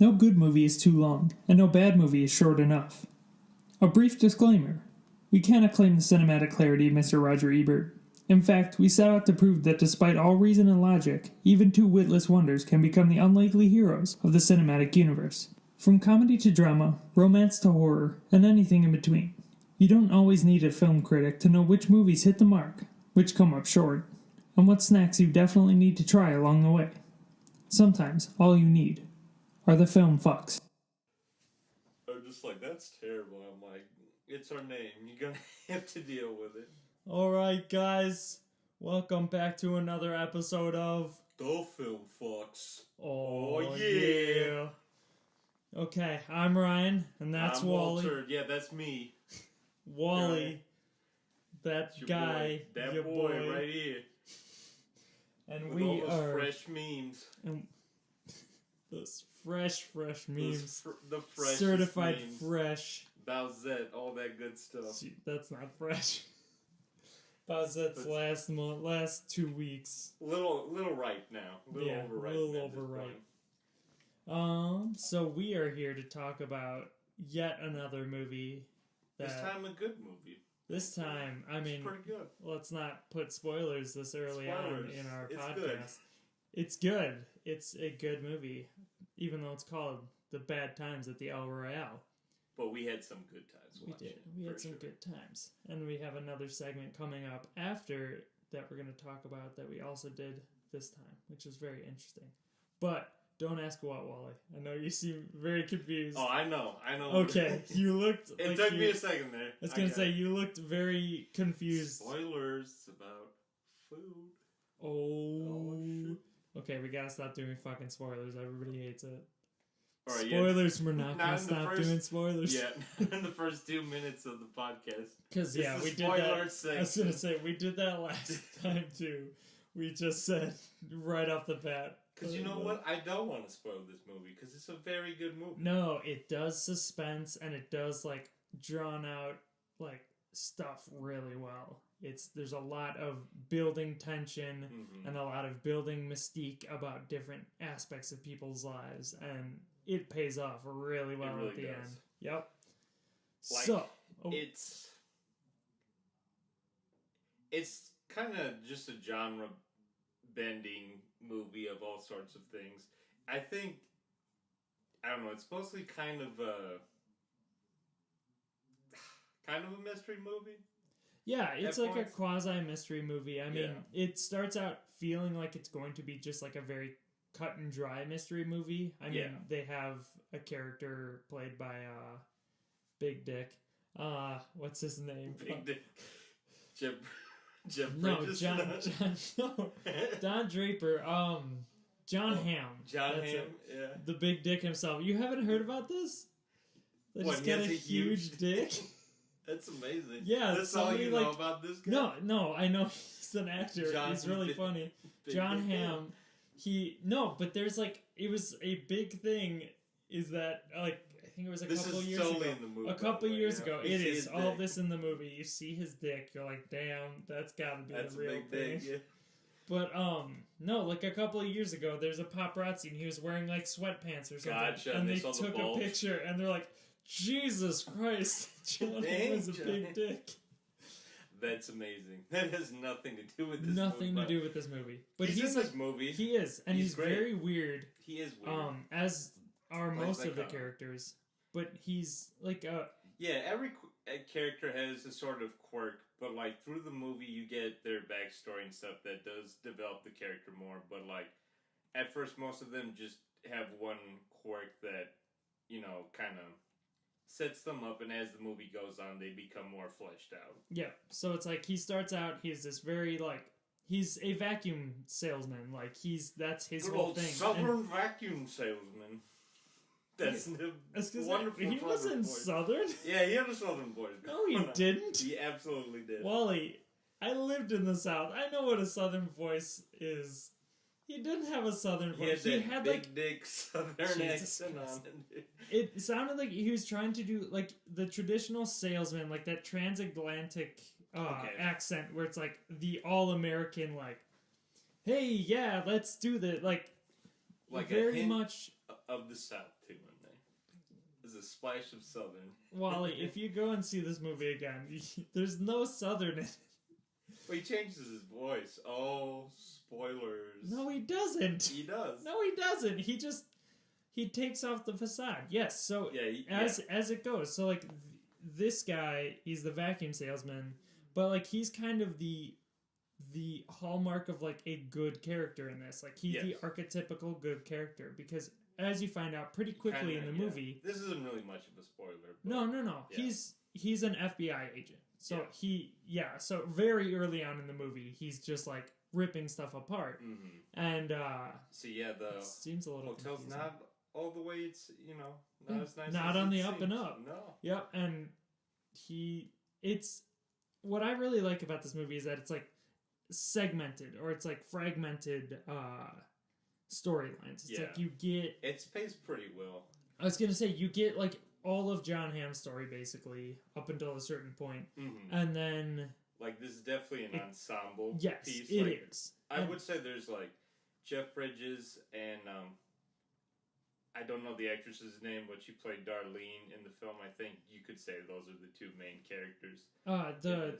No good movie is too long, and no bad movie is short enough. A brief disclaimer. We cannot claim the cinematic clarity of Mr. Roger Ebert. In fact, we set out to prove that despite all reason and logic, even two witless wonders can become the unlikely heroes of the cinematic universe. From comedy to drama, romance to horror, and anything in between. You don't always need a film critic to know which movies hit the mark, which come up short, and what snacks you definitely need to try along the way. Sometimes, all you need are the film fucks. I'm just like, that's terrible. I'm like, it's our name. You're gonna have to deal with it. Alright, guys. Welcome back to another episode of The Film Fucks. Oh yeah. Okay, I'm Ryan, and that's I'm Wally. Walter. Yeah, that's me. Wally, that Your guy, boy. That your boy right here. And with we all those are fresh memes. And those fresh memes. The fresh certified memes. fresh. Bowsette, all that good stuff. Gee, that's not fresh. Bowsette's last 2 weeks. Little right now. Overripe. A little overripe. So we are here to talk about yet another movie. This time a good movie. This time, I mean, pretty good. Let's not put spoilers this early on in our podcast. Good. It's good. It's a good movie, even though it's called The Bad Times at the El Royale. But we had some good times. We did. We had some good times. And we have another segment coming up after that we're going to talk about that we also did this time, which is very interesting. But don't ask what, Wally. I know you seem very confused. Oh, I know. Okay, you looked... It took me a second there. I was going to say, you looked very confused. Spoilers about food. Oh shit. Okay, we gotta stop doing fucking spoilers. Everybody hates it. All right, spoilers, yeah. We're not gonna stop doing spoilers. Yeah, in the first 2 minutes of the podcast. Because, yeah, we did that. I was gonna say, we did that last time, too. We just said right off the bat. Because you know what? I don't want to spoil this movie, because it's a very good movie. No, it does suspense, and it does, like, drawn out, like, stuff really well. There's a lot of building tension and a lot of building mystique about different aspects of people's lives, and it pays off really well at the end. Yep. Like, it's kind of just a genre bending movie of all sorts of things. I don't know, it's mostly kind of a mystery movie. Yeah, it's like a quasi-mystery movie. I mean, It starts out feeling like it's going to be just like a very cut and dry mystery movie. I mean, they have a character played by Big Dick. What's his name? Big Dick. Jeff no, Don Draper. John Hamm. John Hamm, yeah. The Big Dick himself. You haven't heard about this? They just got a huge dick? That's amazing. Yeah, that's all you know about this guy? No, I know he's an actor. He's really funny. John Hamm. But there's it was a big thing. Is that I think it was a couple years ago. In the movie, a couple years ago, it is all of this in the movie. You see his dick, you're like, damn, that's gotta be the real thing. Dick, yeah. But no, a couple of years ago, there's a paparazzi and he was wearing sweatpants or something, gotcha, and they took a picture and they're like, Jesus Christ, John Hamm is a big dick. That's amazing. That has nothing to do with this movie. Nothing to do with this movie. But he's in this movie. He is, and he's very weird. He is weird. As are most of the characters. But he's yeah, every character has a sort of quirk, but through the movie you get their backstory and stuff that does develop the character more. But at first, most of them just have one quirk that kind of sets them up, and as the movie goes on, they become more fleshed out. Yeah, so it's he starts out, he's this very, he's a vacuum salesman. That's his good whole old thing. Southern vacuum salesman. That's wonderful. He wasn't Southern? Yeah, he had a Southern voice. No, he didn't. He absolutely did. Wally, I lived in the South. I know what a Southern voice is. He didn't have a Southern voice. He had big dick Southern accent on it. It sounded like he was trying to do the traditional salesman, that transatlantic accent where it's the all-American hey, yeah, let's do that. Very much of the South too in there. There's a splash of Southern. Wally, if you go and see this movie again, there's no Southern in it. Well, he changes his voice. Oh, spoilers. No, he doesn't. He does. No, he doesn't. He takes off the facade. Yes, so as it goes. So, like, this guy, he's the vacuum salesman, but, like, he's kind of the hallmark of, like, a good character in this. Like, he's the archetypical good character, because as you find out pretty quickly in the movie... This isn't really much of a spoiler. But No. Yeah. He's an FBI agent. So so very early on in the movie, he's just, like, ripping stuff apart. Mm-hmm. And, the seems a little hotel's confusing. not all the way, it's, not as nice not as on the it up seems. and up. No. Yep, and it's... What I really like about this movie is that it's, like, segmented, or it's, like, fragmented, storylines. It's like you get... It's paced pretty well. I was gonna say, you get, like, all of John Hamm's story, basically, up until a certain point. Mm-hmm. And then... Like, this is definitely an ensemble piece. Yes, it is. I would say there's, like, Jeff Bridges and, I don't know the actress's name, but she played Darlene in the film. I think you could say those are the two main characters. The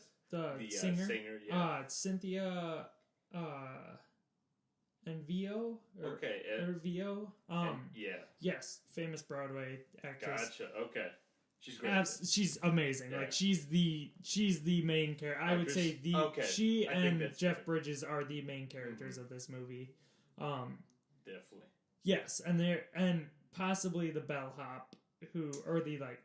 singer? Singer, yeah. Cynthia, and Vio? Or Vio? Yes, famous Broadway actress. Gotcha, okay. She's great. She's amazing. Yeah. Like, she's the main character. I would say she and Jeff Bridges are the main characters of this movie. Definitely. Yes, and possibly the bellhop or the, like...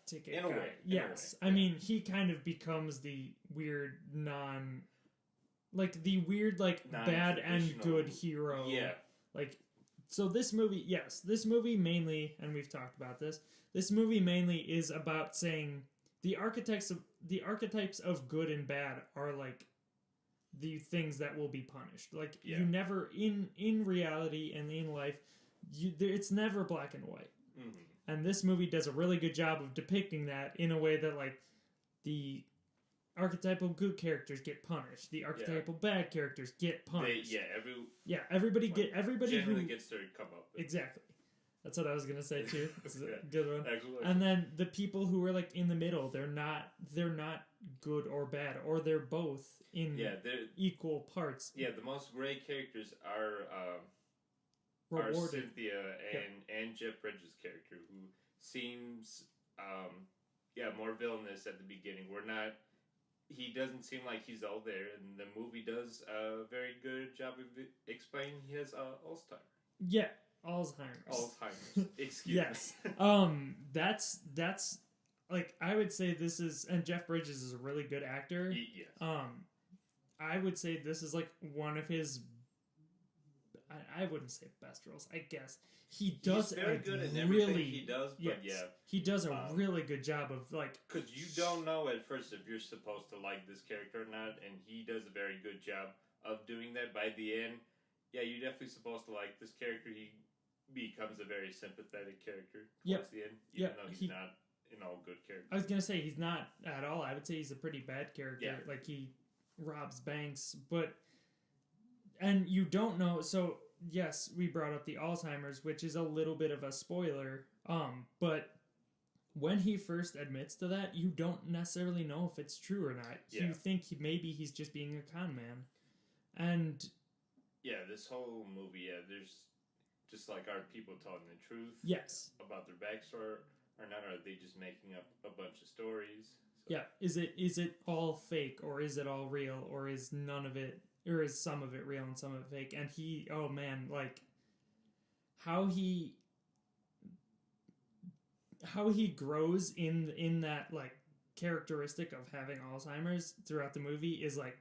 ticket in a guy. way. Yes. I mean, he kind of becomes the weird the weird, like, bad and good hero. Yeah. Like, so this movie mainly, and we've talked about this movie mainly is about saying the archetypes of good and bad are, like, the things that will be punished. Like, you never, in reality and in life, it's never black and white. Mm-hmm. And this movie does a really good job of depicting that in a way that, like, the archetypal good characters get punished, the archetypal bad characters get punished. Everybody generally gets their comeuppance. Exactly. That's what I was gonna say too. It's a good one. Excellent. And then the people who are, like, in the middle, they're not good or bad, or they're both in equal parts. Yeah, the most great characters are rewarded. Cynthia and Jeff Bridges' character, who seems more villainous at the beginning. He doesn't seem like he's all there, and the movie does a very good job of explaining he has Alzheimer's. Yeah, Alzheimer's. Excuse me. That's like, I would say this is, and Jeff Bridges is a really good actor. Yes. I would say this is, like, one of his, I wouldn't say best roles. I guess he's very good in everything he does. But he does a really good job of, like, because you don't know at first if you're supposed to like this character or not, and he does a very good job of doing that. By the end, you're definitely supposed to like this character. He becomes a very sympathetic character towards the end, even though he's not an all good character. I was gonna say he's not at all. I would say he's a pretty bad character. Yeah. Like, he robs banks, and you don't know. So yes, we brought up the Alzheimer's, which is a little bit of a spoiler. But when he first admits to that, you don't necessarily know if it's true or not. You think maybe he's just being a con man, and this whole movie, there's just, like, are people telling the truth? Yes. About their backstory or not? Or are they just making up a bunch of stories? So. Yeah. Is it all fake, or is it all real, or is none of it, or is some of it real and some of it fake? And like, how he grows in that, like, characteristic of having Alzheimer's throughout the movie is, like,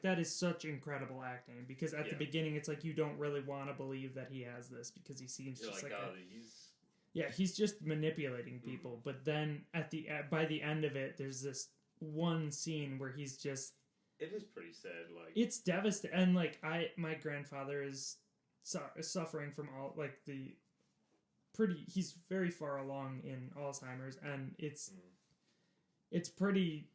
that is such incredible acting, because at the beginning it's like you don't really want to believe that he has this, because he seems just like he's just manipulating people. Mm-hmm. But then by the end of it, there's this one scene where he's just, it is pretty sad. Like, it's devastating. And, like, my grandfather is suffering from all, like, he's very far along in Alzheimer's, and it's pretty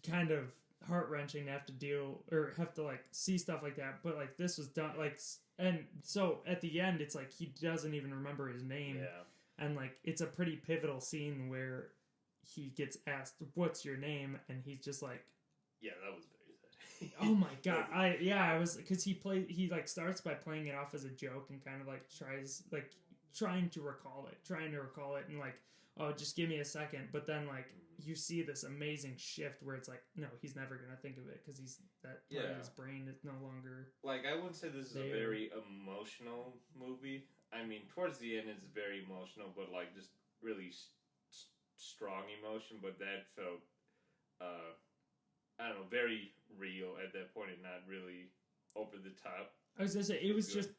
kind of heart-wrenching to have to deal or have to like see stuff like that, but like this was done like, and so at the end it's like he doesn't even remember his name. Yeah. And like it's a pretty pivotal scene where he gets asked what's your name, and he's just like, yeah, that was very sad. oh my god. I was, because he like starts by playing it off as a joke and kind of like trying to recall it and like, oh, just give me a second. But then like you see this amazing shift where it's like, no, he's never gonna think of it because he's that part of his brain is no longer like, I wouldn't say this is there. a very emotional movie. I mean, towards the end it's very emotional, but like just really strong emotion. But that felt I don't know, very real at that point and not really over the top. I was gonna say it was good. Just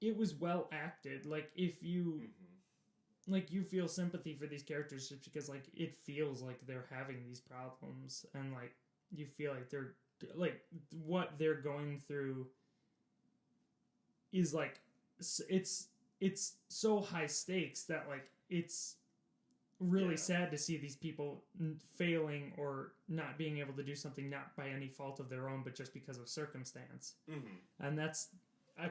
it was well acted. Like if you like you feel sympathy for these characters just because like it feels like they're having these problems, and like you feel like they're like what they're going through is like it's so high stakes that like it's really sad to see these people failing or not being able to do something, not by any fault of their own but just because of circumstance. And that's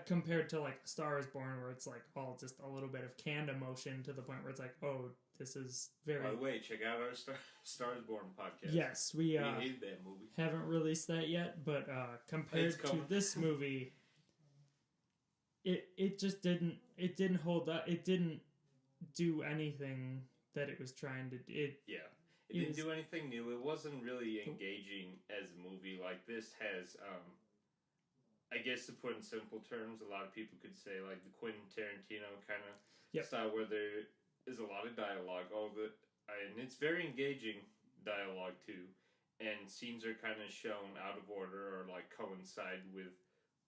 compared to like Star is Born, where it's like all just a little bit of canned emotion to the point where it's like, oh, this is very... By the way, check out our Star is Born podcast. Yes, we hated that movie. Haven't released that yet, but compared to this movie, it just didn't hold up. It didn't do anything that it was trying to do. It didn't do anything new. It wasn't really engaging as a movie. Like, this has, I guess to put in simple terms, a lot of people could say, like, the Quentin Tarantino kind of style where there is a lot of dialogue. And it's very engaging dialogue, too. And scenes are kind of shown out of order or, like, coincide with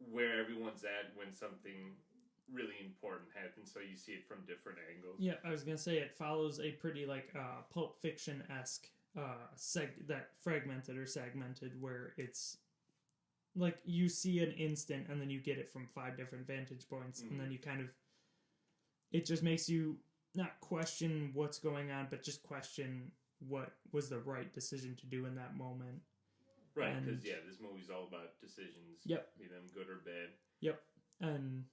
where everyone's at when something really important happens, so you see it from different angles. Yeah, I was gonna say it follows a pretty like Pulp Fiction-esque that fragmented or segmented, where it's like you see an instant and then you get it from 5 different vantage points, and then you kind of, it just makes you not question what's going on, but just question what was the right decision to do in that moment. Right, because this movie's all about decisions. Yep. Be them good or bad. Yep, and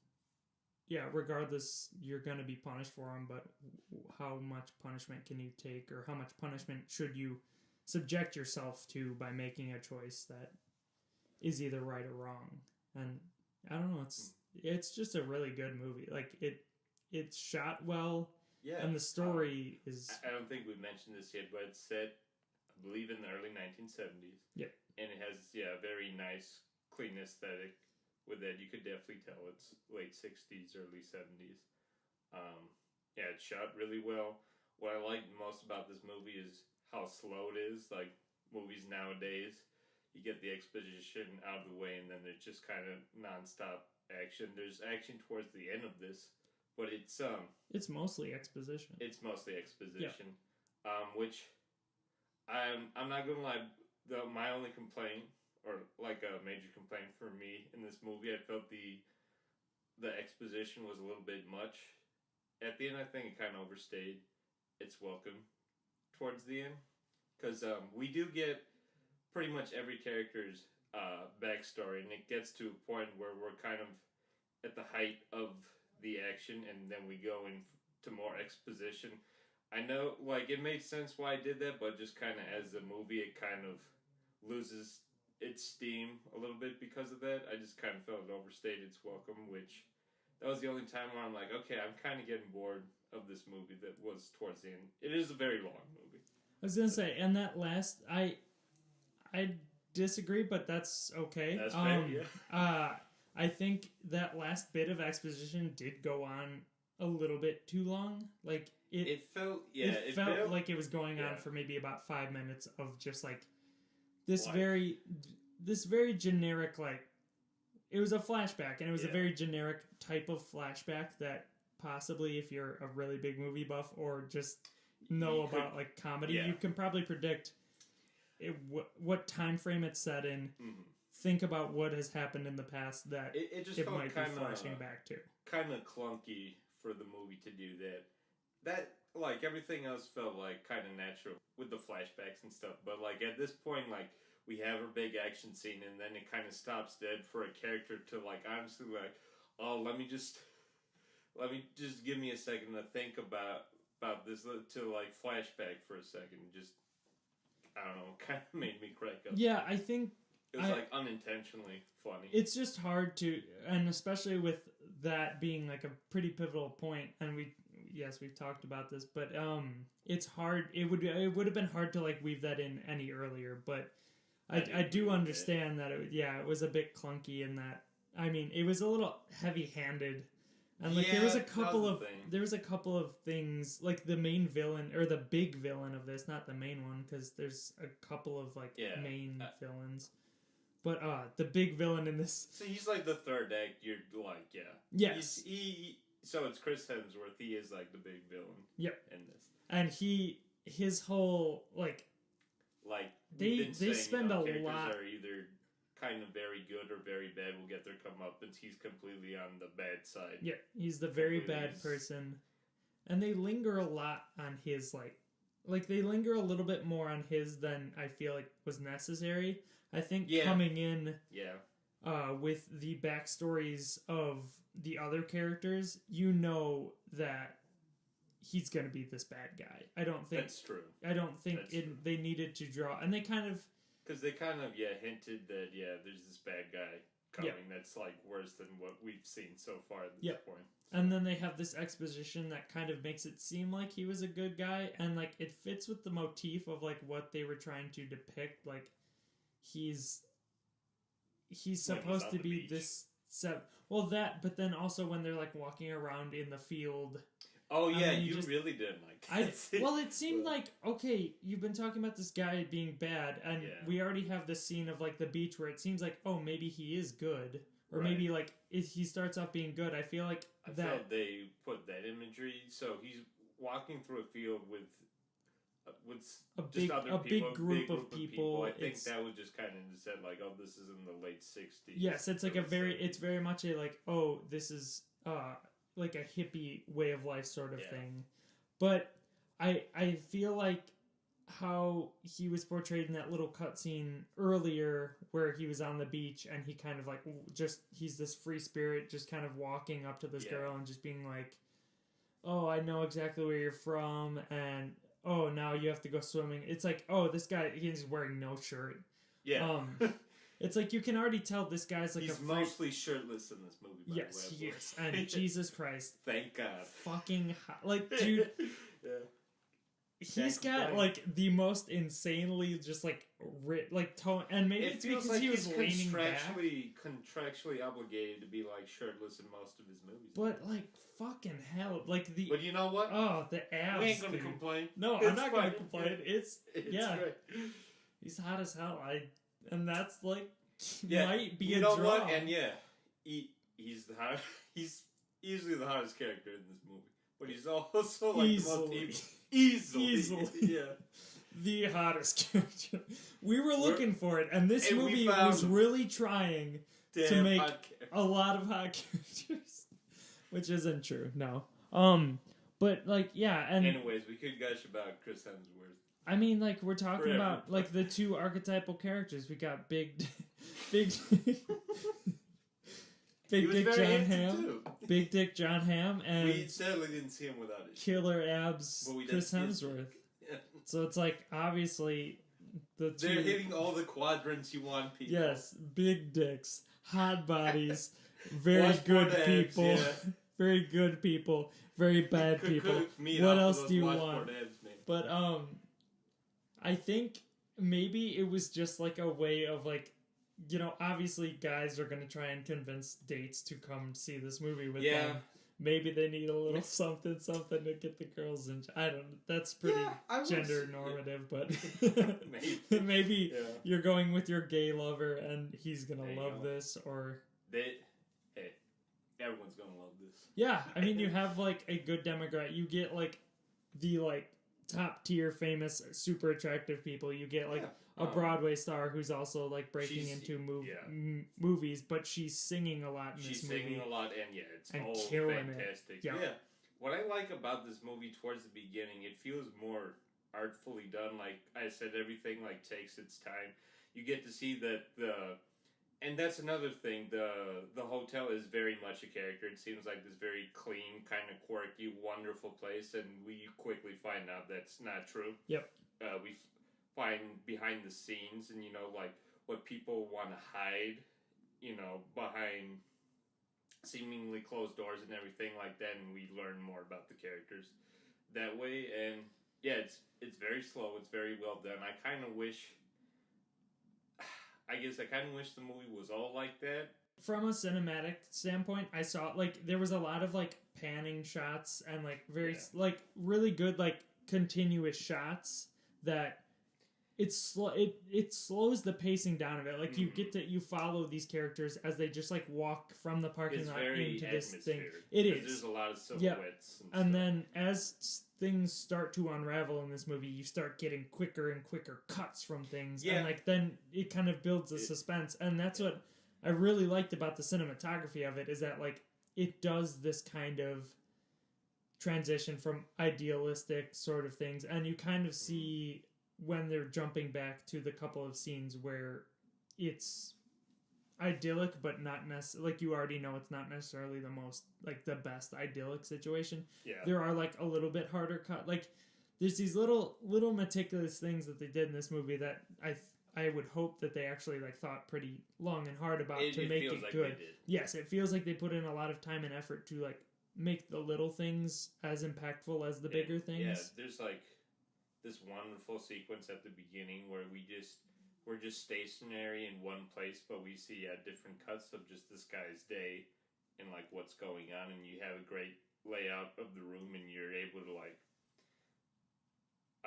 regardless, you're going to be punished for them, but how much punishment can you take, or how much punishment should you subject yourself to by making a choice that is either right or wrong? And I don't know, it's just a really good movie. Like, it's shot well, and the story is... I don't think we mentioned this yet, but it's set, I believe, in the early 1970s. Yep. And it has, a very nice, clean aesthetic. With that, you could definitely tell it's late 60s, early 70s. It's shot really well. What I like most about this movie is how slow it is. Like, movies nowadays, you get the exposition out of the way, and then there's just kind of non-stop action. There's action towards the end of this, but it's mostly exposition. It's mostly exposition, which I'm not gonna lie. My only complaint, or like a major complaint for me in this movie, I felt the exposition was a little bit much. At the end, I think it kind of overstayed its welcome towards the end. Because we do get pretty much every character's backstory, and it gets to a point where we're kind of at the height of the action, and then we go into more exposition. I know, like, it made sense why I did that, but just kind of as a movie, it kind of loses its steam a little bit because of that. I just kind of felt it overstayed its welcome, which that was the only time where I'm like, okay, I'm kind of getting bored of this movie that was towards the end. It is a very long movie. I was gonna say, and that last, I disagree, but that's okay. That's fair, I think that last bit of exposition did go on a little bit too long. Like it felt like it was going on for maybe about 5 minutes of just like this very generic, like, it was a flashback, and it was a very generic type of flashback that possibly, if you're a really big movie buff or just know about like comedy, you can probably predict what time frame it's set in. Mm-hmm. Think about what has happened in the past that it just felt might be flashing back to. Kind of clunky for the movie to do that. that like everything else felt like kind of natural with the flashbacks and stuff. But like at this point, like we have a big action scene, and then it kind of stops dead for a character to like honestly like, oh, let me just give me a second to think about this to like flashback for a second. Just I don't know, kind of made me crack up. Yeah, I think It was like unintentionally funny. It's just hard to, and especially with that being like a pretty pivotal point, and we've talked about this, but it's hard. It would have been hard to like weave that in any earlier, but I do understand that it was a bit clunky in that. I mean, it was a little heavy-handed. And like there was a couple of things like the main villain or the big villain of this, not the main one because there's a couple of like main villains. But the big villain in this. So he's like the third act. You're like, yes. So it's Chris Hemsworth. He is like the big villain. Yep. In this, and his whole like they spend a lot. Are either kind of very good or very bad. Will get their comeuppance. He's completely on the bad side. Yeah, he's the very bad person, and they linger a lot on his like they linger a little bit more on his than I feel like was necessary. I think coming in with the backstories of the other characters, you know that he's going to be this bad guy. I don't think that's true. I don't think they needed to draw, and they kind of because they kind of hinted that there's this bad guy coming that's like worse than what we've seen so far at this point. So. And then they have this exposition that kind of makes it seem like he was a good guy, and like it fits with the motif of like what they were trying to depict. Like he's supposed to be this but then also when they're like walking around in the field. Oh yeah, you really didn't like that. Well, it seemed like, okay, you've been talking about this guy being bad, and we already have this scene of like the beach where it seems like, oh, maybe he is good, or maybe like he starts off being good. I feel like I felt they put that imagery. So he's walking through a field with a big group of people. I think that was just kind of said like, oh, this is in the late 60s. Yes, it's like it's very much a like, oh, this is like a hippie way of life sort of thing. But I feel like how he was portrayed in that little cutscene earlier where he was on the beach and he kind of like he's this free spirit just kind of walking up to this girl and just being like, oh, I know exactly where you're from, and oh, now you have to go swimming. It's like, oh, this guy, he's wearing no shirt. Yeah. It's like you can already tell this guy's like he's mostly shirtless in this movie. By yes, the way, he is, and Jesus Christ, thank God, fucking hot. Like, dude, he's got like the most insanely just like tone, and maybe it's because like he was leaning back. Contractually obligated to be like shirtless in most of his movies. But like, fucking hell, like the. But you know what? Oh, the abs. We ain't gonna complain. No, I'm not gonna complain. It's great. He's hot as hell. And that's like might be you a know draw. What? And he's the hot. He's easily the hottest character in this movie, but he's also like the most easily, the hottest character. We were looking for it, and this movie was really trying to make a lot of hot characters, which isn't true. No, but like and anyways, we could gush about Chris Hemsworth. I mean, like, we're talking about, like, the two archetypal characters. We got Big Dick John Hamm. Big Dick John Hamm. And we sadly didn't see him without it. Killer abs Chris Hemsworth. Yeah. So it's like, obviously, the two... They're hitting all the quadrants you want, people. Yes, big dicks, hot bodies, very good people. Very good people, very bad people. What else do you want? But, I think maybe it was just like a way of like, obviously guys are going to try and convince dates to come see this movie with them. Maybe they need a little something to get the girls in. I don't know. That's pretty gender normative, but maybe you're going with your gay lover and he's going to love this or... everyone's going to love this. Yeah, I mean, you have like a good demographic. You get like the like... top tier famous super attractive people. You get like a Broadway star who's also like breaking into movies, but she's singing a lot in this movie. She's singing a lot, and it's and all killing fantastic. it. Yeah. what I like about this movie towards the beginning, it feels more artfully done. Like I said, everything like takes its time. You get to see that and that's another thing. The hotel is very much a character. It seems like this very clean, kind of quirky, wonderful place, and we quickly find out that's not true. Yep. We find behind the scenes, and like what people want to hide, behind seemingly closed doors and everything like that, and we learn more about the characters that way. And yeah, it's very slow. It's very well done. I kind of wish the movie was all like that. From a cinematic standpoint, I saw like there was a lot of like panning shots and like very like really good like continuous shots that it slows the pacing down a bit. Like you follow these characters as they just like walk from the parking lot into this thing. It is. There's a lot of silhouettes. And then as things start to unravel in this movie, you start getting quicker and quicker cuts from things. Yeah. And like then it kind of builds the suspense. And that's what I really liked about the cinematography of it, is that like it does this kind of transition from idealistic sort of things, and you kind of see when they're jumping back to the couple of scenes where it's idyllic but not necessarily, like you already know it's not necessarily the most like the best idyllic situation. There are like a little bit harder cut, like there's these little meticulous things that they did in this movie that I would hope that they actually like thought pretty long and hard about to make it good. Yes, it feels like they put in a lot of time and effort to like make the little things as impactful as the bigger things. Yeah, there's like this wonderful sequence at the beginning where we're just stationary in one place, but we see different cuts of just this guy's day and like what's going on, and you have a great layout of the room, and you're able to like,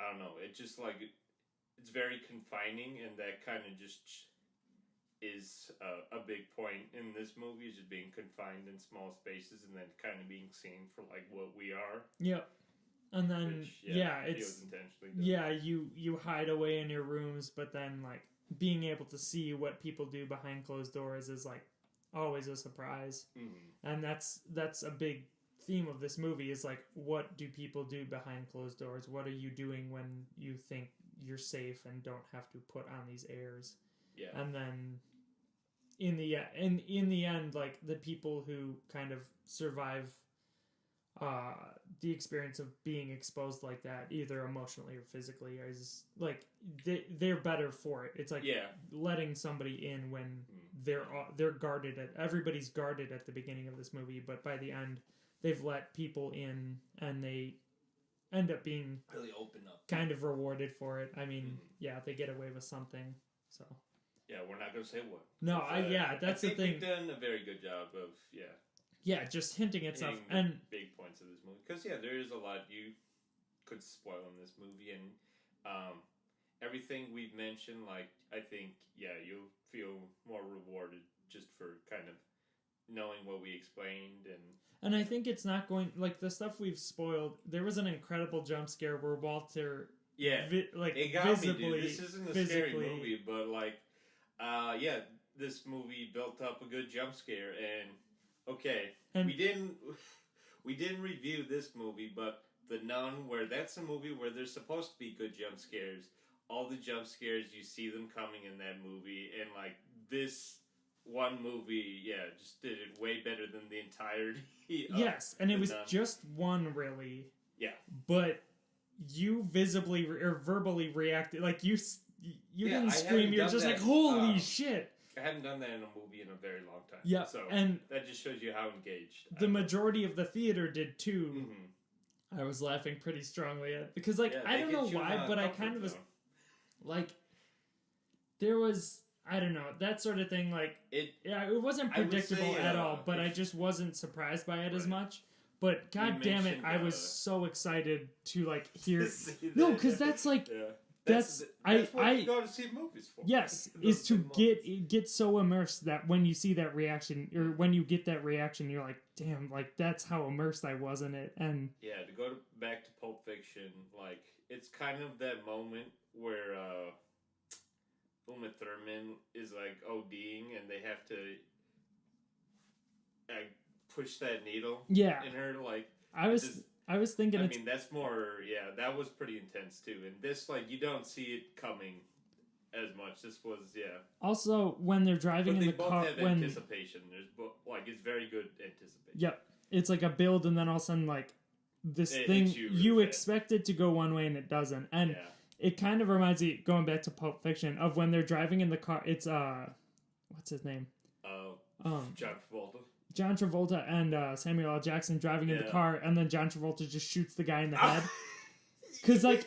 I don't know, it just like it's very confining, and that kind of just is a big point in this movie, is just being confined in small spaces and then kind of being seen for like what we are. Yep. And then Which, it's you hide away in your rooms, but then like being able to see what people do behind closed doors is like always a surprise. And that's a big theme of this movie, is like, what do people do behind closed doors? What are you doing when you think you're safe and don't have to put on these airs? And then in the end, like the people who kind of survive the experience of being exposed like that, either emotionally or physically, is like they're better for it. It's like letting somebody in when they're guarded everybody's guarded at the beginning of this movie, but by the end they've let people in and they end up being really open up, kind of rewarded for it. I mean, they get away with something. So we're not gonna say what. No, that's the thing. We've done a very good job of just hinting at stuff and big points of this movie, because there is a lot you could spoil in this movie, and everything we've mentioned, like I think you'll feel more rewarded just for kind of knowing what we explained, and I think it's not going like the stuff we've spoiled. There was an incredible jump scare where Walter it got visibly me, dude. This isn't a scary movie, but like this movie built up a good jump scare. And we didn't review this movie, but The Nun, where that's a movie where there's supposed to be good jump scares. All the jump scares, you see them coming in that movie, and like this one movie, just did it way better than the entirety. Yes, and it was just one, really. Yeah, but you visibly or verbally reacted, like you didn't scream. You're just like, holy shit. I hadn't done that in a movie in a very long time. Yeah, so and that just shows you how engaged the majority of the theater did too. I was laughing pretty strongly at, because like I don't know why, but I kind of was like, there was, I don't know, that sort of thing. Like it wasn't predictable at all, but I just wasn't surprised by it as much. But god damn it, I was so excited to like hear. No, because that's like. That's what you go to see movies for. Yes, is to get so immersed that when you see that reaction, or when you get that reaction, you're like, damn, like that's how immersed I was in it. And to go back to Pulp Fiction, like it's kind of that moment where Uma Thurman is like ODing, and they have to push that needle in her, like. I was thinking. I mean, that's more. Yeah, that was pretty intense too. And this, like, you don't see it coming as much. This was, yeah. Also, when they're driving in the car, have anticipation. There's like it's very good anticipation. Yep, it's like a build, and then all of a sudden, like this thing you expect it to go one way and it doesn't, and it kind of reminds me, going back to Pulp Fiction, of when they're driving in the car. It's what's his name? John Travolta. John Travolta and Samuel L. Jackson driving in the car, and then John Travolta just shoots the guy in the head. Because, like,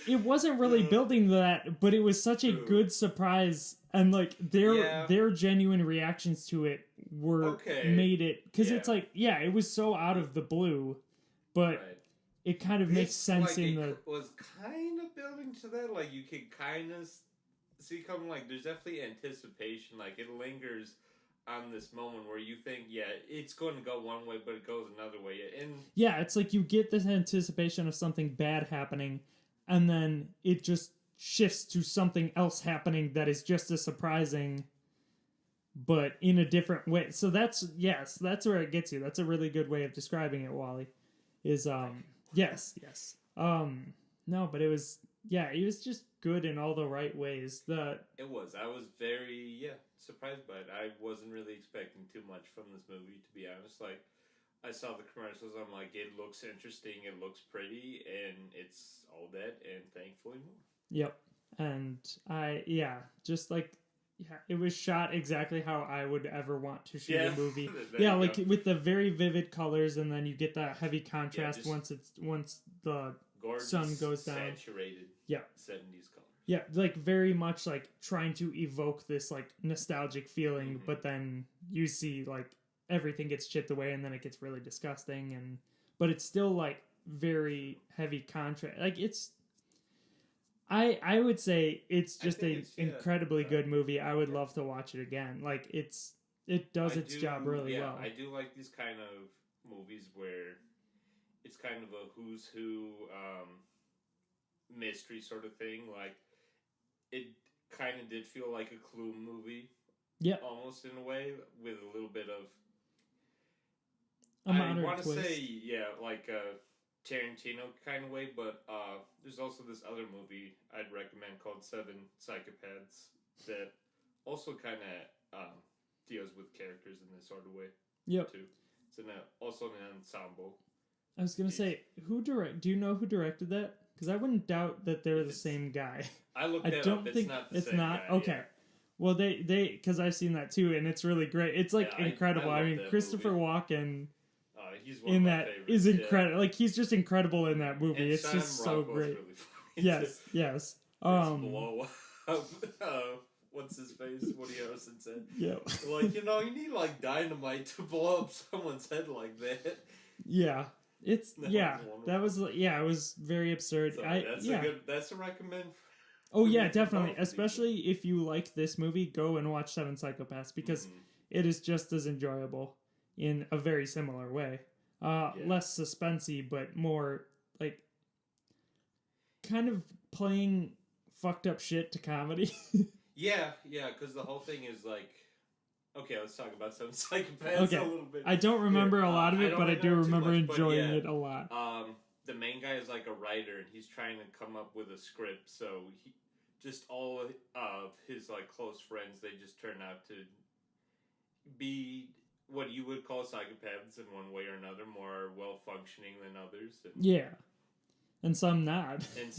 it wasn't really building that, but it was such a good surprise, and, like, their genuine reactions to it were made it... Because it's like, it was so out of the blue, but it kind of makes sense in the... It was kind of building to that, like, you can kind of see coming, like, there's definitely anticipation, like, it lingers on this moment where you think, it's going to go one way, but it goes another way. And it's like you get this anticipation of something bad happening, and then it just shifts to something else happening that is just as surprising, but in a different way. So that's where it gets you. That's a really good way of describing it, Wally. Is yes. No, but it was just good in all the right ways. I was very surprised by it. I wasn't really expecting too much from this movie, to be honest. Like, I saw the commercials, I'm like, it looks interesting, it looks pretty, and it's all that, and thankfully more. Yep. And it was shot exactly how I would ever want to shoot a movie. Like with the very vivid colors, and then you get that heavy contrast once the gorgeous, sun goes down. Saturated 70s colors. Yeah, like very much like trying to evoke this like nostalgic feeling, but then you see like everything gets chipped away, and then it gets really disgusting, but it's still like very heavy contrast. Like it's, I would say it's just incredibly good movie. I would love to watch it again. Like it does its job really well. I do like these kind of movies where it's kind of a who's who mystery sort of thing. Like, it kind of did feel like a Clue movie. Yeah. Almost in a way, with a little bit of... I want to say, like a Tarantino kind of way, but there's also this other movie I'd recommend called Seven Psychopaths that also kind of deals with characters in this sort of way. Yep. Too. It's also an ensemble. I was going to say, do you know who directed that? Because I wouldn't doubt that they're the same guy. I looked it up. It's not the same guy. Okay. Yeah. Well, they because I've seen that too, and it's really great. It's like incredible. I mean, Christopher Walken he's one in of my that favorites, is incredible. Like, he's just incredible in that movie. And it's Sam just so Rockwell's great. Really Yes. Blow up. What's his face? Woody Harrelson said. Yeah. Like, you need like dynamite to blow up someone's head like that. Yeah. That was it was very absurd. So that's a recommend. Oh yeah, definitely. Especially if you like this movie, go and watch Seven Psychopaths, because it is just as enjoyable in a very similar way. Less suspensey, but more like kind of playing fucked up shit to comedy. yeah, because the whole thing is like, okay, let's talk about Seven Psychopaths a little bit. I don't remember a lot of it, but I do remember enjoying it a lot. The main guy is like a writer, and he's trying to come up with a script, so all of his like close friends, they just turn out to be what you would call psychopaths in one way or another, more well-functioning than others. And some not. And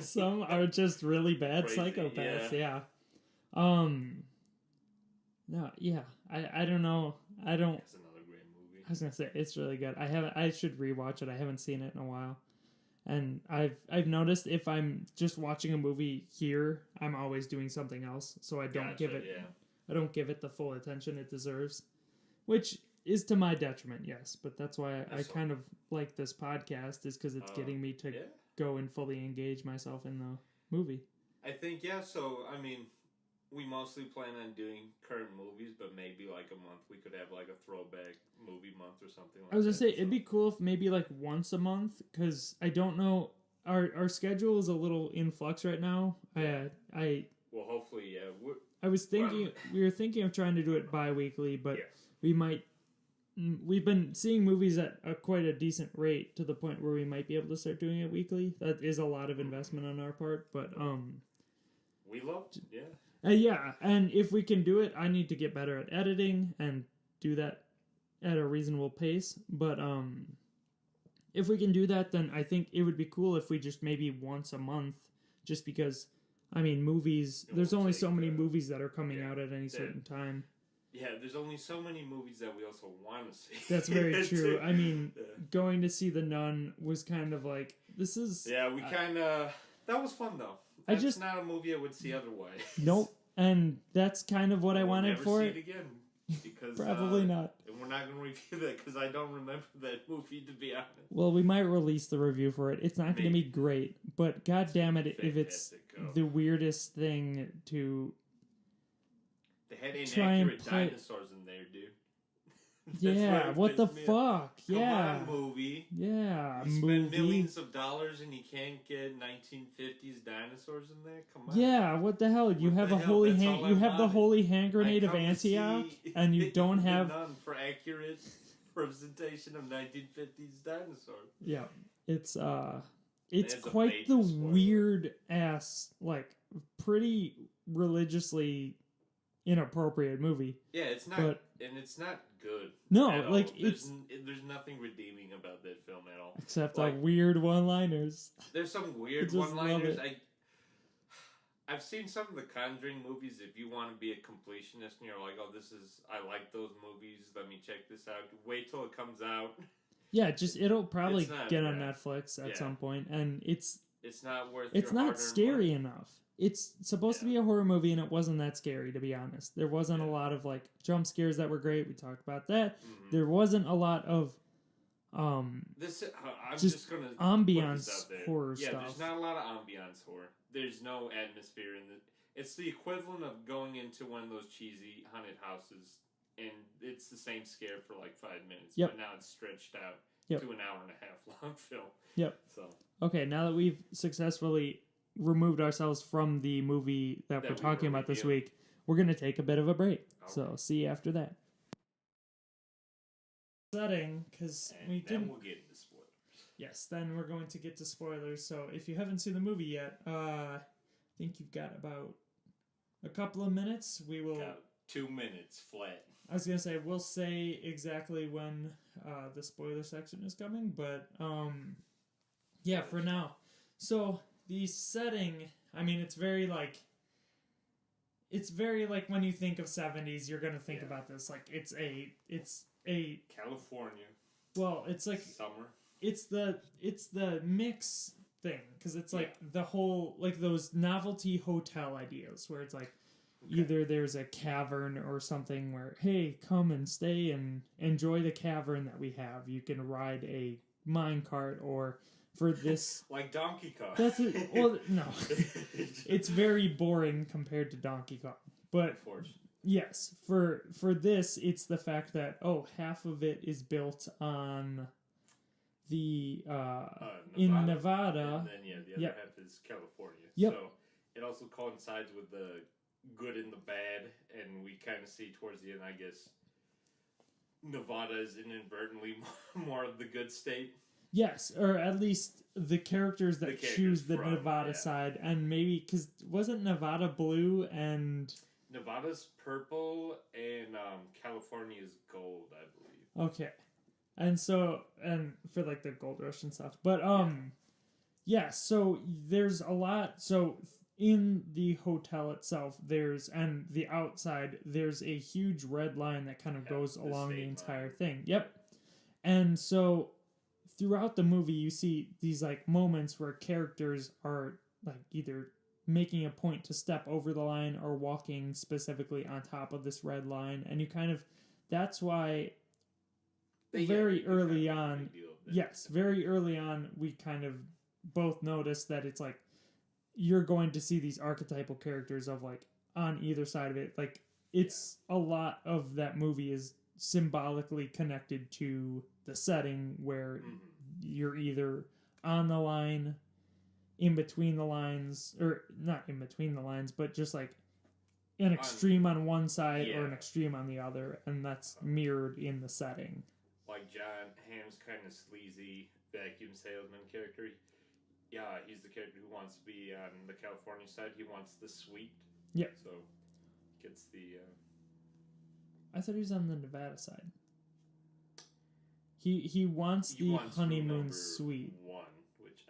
some are just really bad crazy, psychopaths, No, I don't know. It's another great movie. I was gonna say, it's really good. I should rewatch it. I haven't seen it in a while. And I've noticed if I'm just watching a movie here, I'm always doing something else. So I don't give it the full attention it deserves. Which is to my detriment, yes. But that's why I kind of like this podcast, is because it's getting me to go and fully engage myself in the movie. I think, so, I mean, we mostly plan on doing current movies, but maybe like a month we could have like a throwback movie month or something like that. I was going to say, it'd be cool if maybe like once a month, because I don't know, our schedule is a little in flux right now. Well, hopefully, I was thinking, we were thinking of trying to do it bi-weekly, but we might we've been seeing movies at quite a decent rate to the point where we might be able to start doing it weekly. That is a lot of investment on our part, but we love it, yeah. Yeah, and if we can do it, I need to get better at editing and do that at a reasonable pace. But if we can do that, then I think it would be cool if we just maybe once a month, just because, I mean, movies, there's only so many movies that are coming out at any certain time. Yeah, there's only so many movies that we also want to see. That's very true. I mean, going to see The Nun was kind of like, this is... Yeah, we kind of... That was fun, though. That's not a movie I would see otherwise. Nope. And that's kind of what I wanted for it. Never see it again. Because, probably not. And we're not going to review that because I don't remember that movie, to be honest. Well, we might release the review for it. It's not going to be great, but god damn it, if it's the weirdest thing to... They had inaccurate dinosaurs in there, dude. Yeah, what the fuck? Come on, movie. Yeah, you spend millions of dollars and you can't get 1950s dinosaurs in there? Come on. Yeah, what the hell? You have a holy hand. You have the holy hand grenade of Antioch, and you don't have none for accurate representation of 1950s dinosaurs. Yeah, it's quite the weird ass, like pretty religiously inappropriate movie. Yeah, it's not, and it's not good. No, like there's nothing redeeming about that film at all, except like weird one-liners. There's some weird one-liners. I've seen some of the Conjuring movies. If you want to be a completionist and you're like, oh, I like those movies. Let me check this out. Wait till it comes out. Yeah, it'll probably get on Netflix at some point, and it's not worth. It's not scary enough. It's supposed to be a horror movie, and it wasn't that scary, to be honest. There wasn't a lot of like jump scares that were great. We talked about that. Mm-hmm. There wasn't a lot of I'm just gonna ambiance horror stuff. Yeah, there's not a lot of ambiance horror. There's no atmosphere in it. It's the equivalent of going into one of those cheesy haunted houses, and it's the same scare for like 5 minutes. Yep. But now it's stretched out to an hour and a half long film. Yep. So okay, now that we've successfully removed ourselves from the movie that we're talking about this week, we're going to take a bit of a break. Okay. So see you after that. Setting, because we didn't... Then we'll get into spoilers. Yes, then we're going to get to spoilers. So if you haven't seen the movie yet, I think you've got about a couple of minutes. We will... Got 2 minutes flat. I was going to say, we'll say exactly when the spoiler section is coming, but yeah, for now. So... the setting, I mean, it's very like when you think of 70s, you're gonna think about this. Like it's a California. Well, it's like summer. It's the mix thing, because it's like the whole, like those novelty hotel ideas where it's like either there's a cavern or something where, hey, come and stay and enjoy the cavern that we have. You can ride a minecart, or for this like Donkey Kong. That's it. Well, no, it's very boring compared to Donkey Kong. But yes, for this, it's the fact that half of it is built on the Nevada. in Nevada, and then the other half is California. Yep. So it also coincides with the good and the bad, and we kind of see towards the end, I guess, Nevada is inadvertently more of the good state. Yes, or at least the characters that choose the Nevada side, and maybe, because wasn't Nevada blue and... Nevada's purple, and California's gold, I believe. Okay. And so, and for like the gold rush and stuff. But, so there's a lot, so in the hotel itself, and the outside, there's a huge red line that kind of goes along the entire thing. Yep. And so... throughout the movie, you see these like moments where characters are like either making a point to step over the line or walking specifically on top of this red line, and you kind of, that's why very early on, we kind of both noticed that it's like you're going to see these archetypal characters of like on either side of it. Like it's a lot of that movie is symbolically connected to the setting where you're either on the line, in between the lines, or not in between the lines, but just like an extreme on one side or an extreme on the other, and that's mirrored in the setting. like John Hamm's kind of sleazy vacuum salesman character. Yeah, he's the character who wants to be on the California side. He wants the suite. Yeah. So gets the. I thought he was on the Nevada side. He wants the honeymoon suite. One, which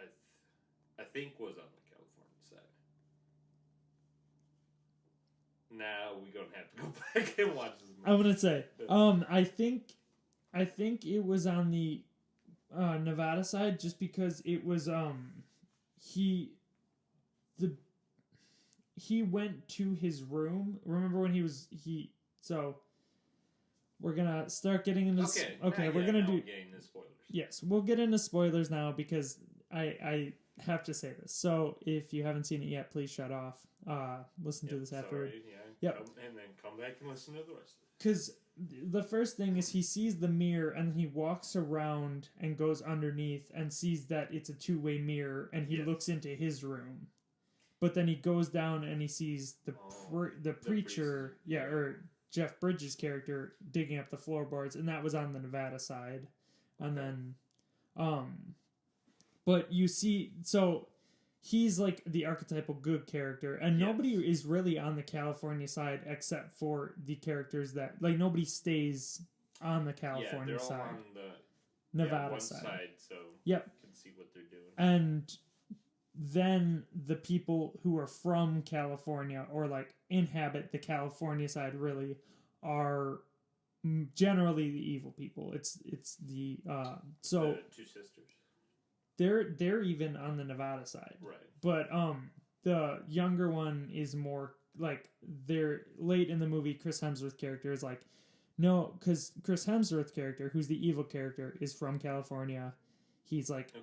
I think was on the California side. Now we're gonna have to go back and watch this movie. I'm gonna say, I think it was on the Nevada side, just because it was he went to his room. Remember when so we're gonna start getting into okay. We're gonna do getting into spoilers. Yes, we'll get into spoilers now because I have to say this. So if you haven't seen it yet, please shut off. Listen to this afterward. Yep. And then come back and listen to the rest of it. Because the first thing is he sees the mirror and then he walks around and goes underneath and sees that it's a two-way mirror and he looks into his room. But then he goes down and he sees the preacher, or Jeff Bridges' character digging up the floorboards, and that was on the Nevada side. And then, but you see, so he's like the archetypal good character, and nobody is really on the California side except for the characters that, like, nobody stays on the California side. All on the Nevada side, so you can see what they're doing. And then the people who are from California or like inhabit the California side really are generally the evil people. It's the the two sisters. They're even on the Nevada side. Right. But the younger one is more like, they're late in the movie. Chris Hemsworth character is like, no, because Chris Hemsworth character, who's the evil character, is from California. He's like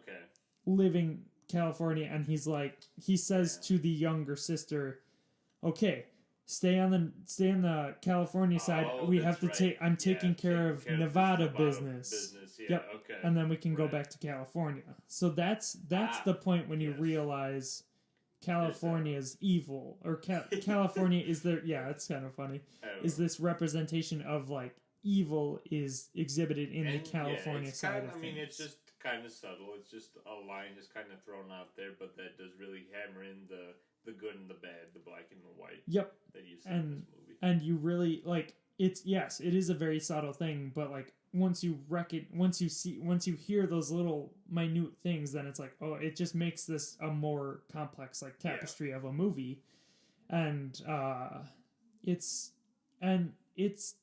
living California, and he's like, he says to the younger sister, okay, stay on the California side. We have to take. I'm taking care of Nevada business. Yep. Okay. And then we can go back to California. So that's the point when you realize California's evil, or California is there. Yeah, it's kind of funny. Is this representation of like evil is exhibited in the California side of things? I mean, it's just kind of subtle. It's just a line just kind of thrown out there, but that does really hammer in the good and the bad, the black and the white. Yep. That you see in this movie. And you really like it is a very subtle thing, but like once you hear those little minute things, then it's like, oh, it just makes this a more complex like tapestry of a movie. And it's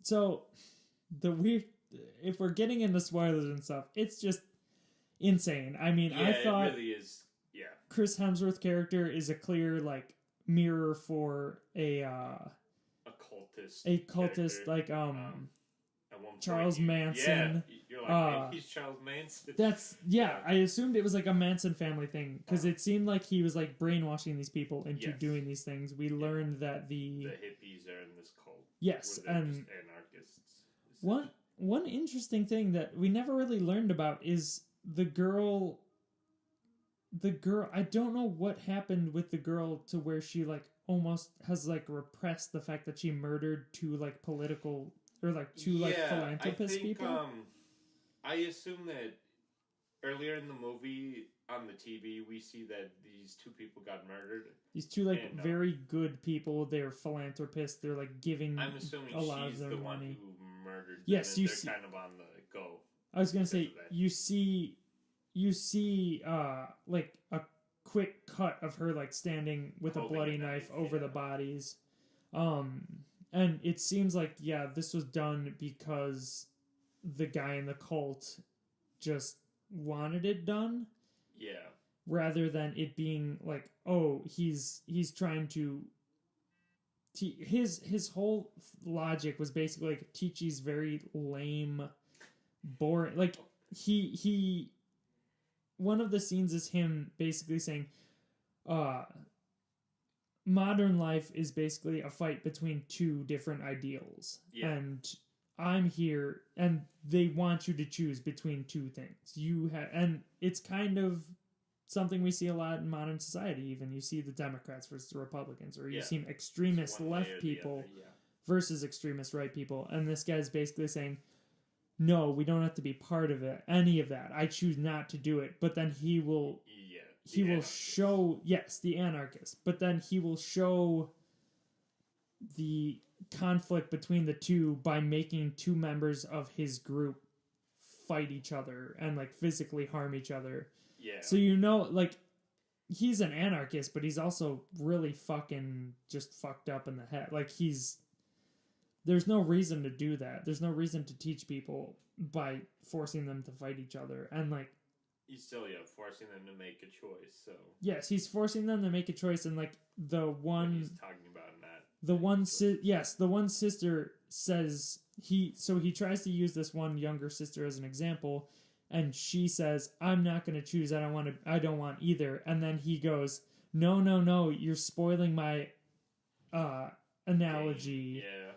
so the weird, if we're getting into spoilers and stuff, it's just insane. I mean, I thought it really is. Yeah. Chris Hemsworth character is a clear like mirror for a cultist like Charles Manson. Yeah, you're like, he's Charles Manson. That's I assumed it was like a Manson family thing, because it seemed like he was like brainwashing these people into doing these things. We learned that the hippies are in this cult. Yes, and anarchists. One interesting thing that we never really learned about is the girl. I don't know what happened with the girl to where she like almost has like repressed the fact that she murdered two like political or like two like philanthropist people. I assume that earlier in the movie on the TV we see that these two people got murdered. These two like very good people. They're philanthropists. They're like giving. I'm assuming a lot she's of their the money. one who murdered. Yes, them, you they're see. Kind of on the go. I was gonna say you see like a quick cut of her like standing with a bloody knife over the bodies, and it seems like this was done because the guy in the cult just wanted it done, rather than it being like, oh, he's trying to his whole logic was basically like Teachy's very lame, boring, like he one of the scenes is him basically saying, modern life is basically a fight between two different ideals. Yeah. And I'm here, and they want you to choose between two things. And it's kind of something we see a lot in modern society. Even you see the Democrats versus the Republicans, or you see extremist left people versus extremist right people. And this guy's basically saying, no, we don't have to be part of it, any of that. I choose not to do it. But then he will show, yes, the anarchist, but then he will show the conflict between the two by making two members of his group fight each other and like physically harm each other. Yeah. So like he's an anarchist, but he's also really fucking just fucked up in the head. Like there's no reason to do that. There's no reason to teach people by forcing them to fight each other. And like he's still forcing them to make a choice. So yes, he's forcing them to make a choice. And like the one he's talking about that. The one sister says he tries to use this one younger sister as an example, and she says, "I'm not going to choose. I don't want either." And then he goes, "No, you're spoiling my analogy. Yeah.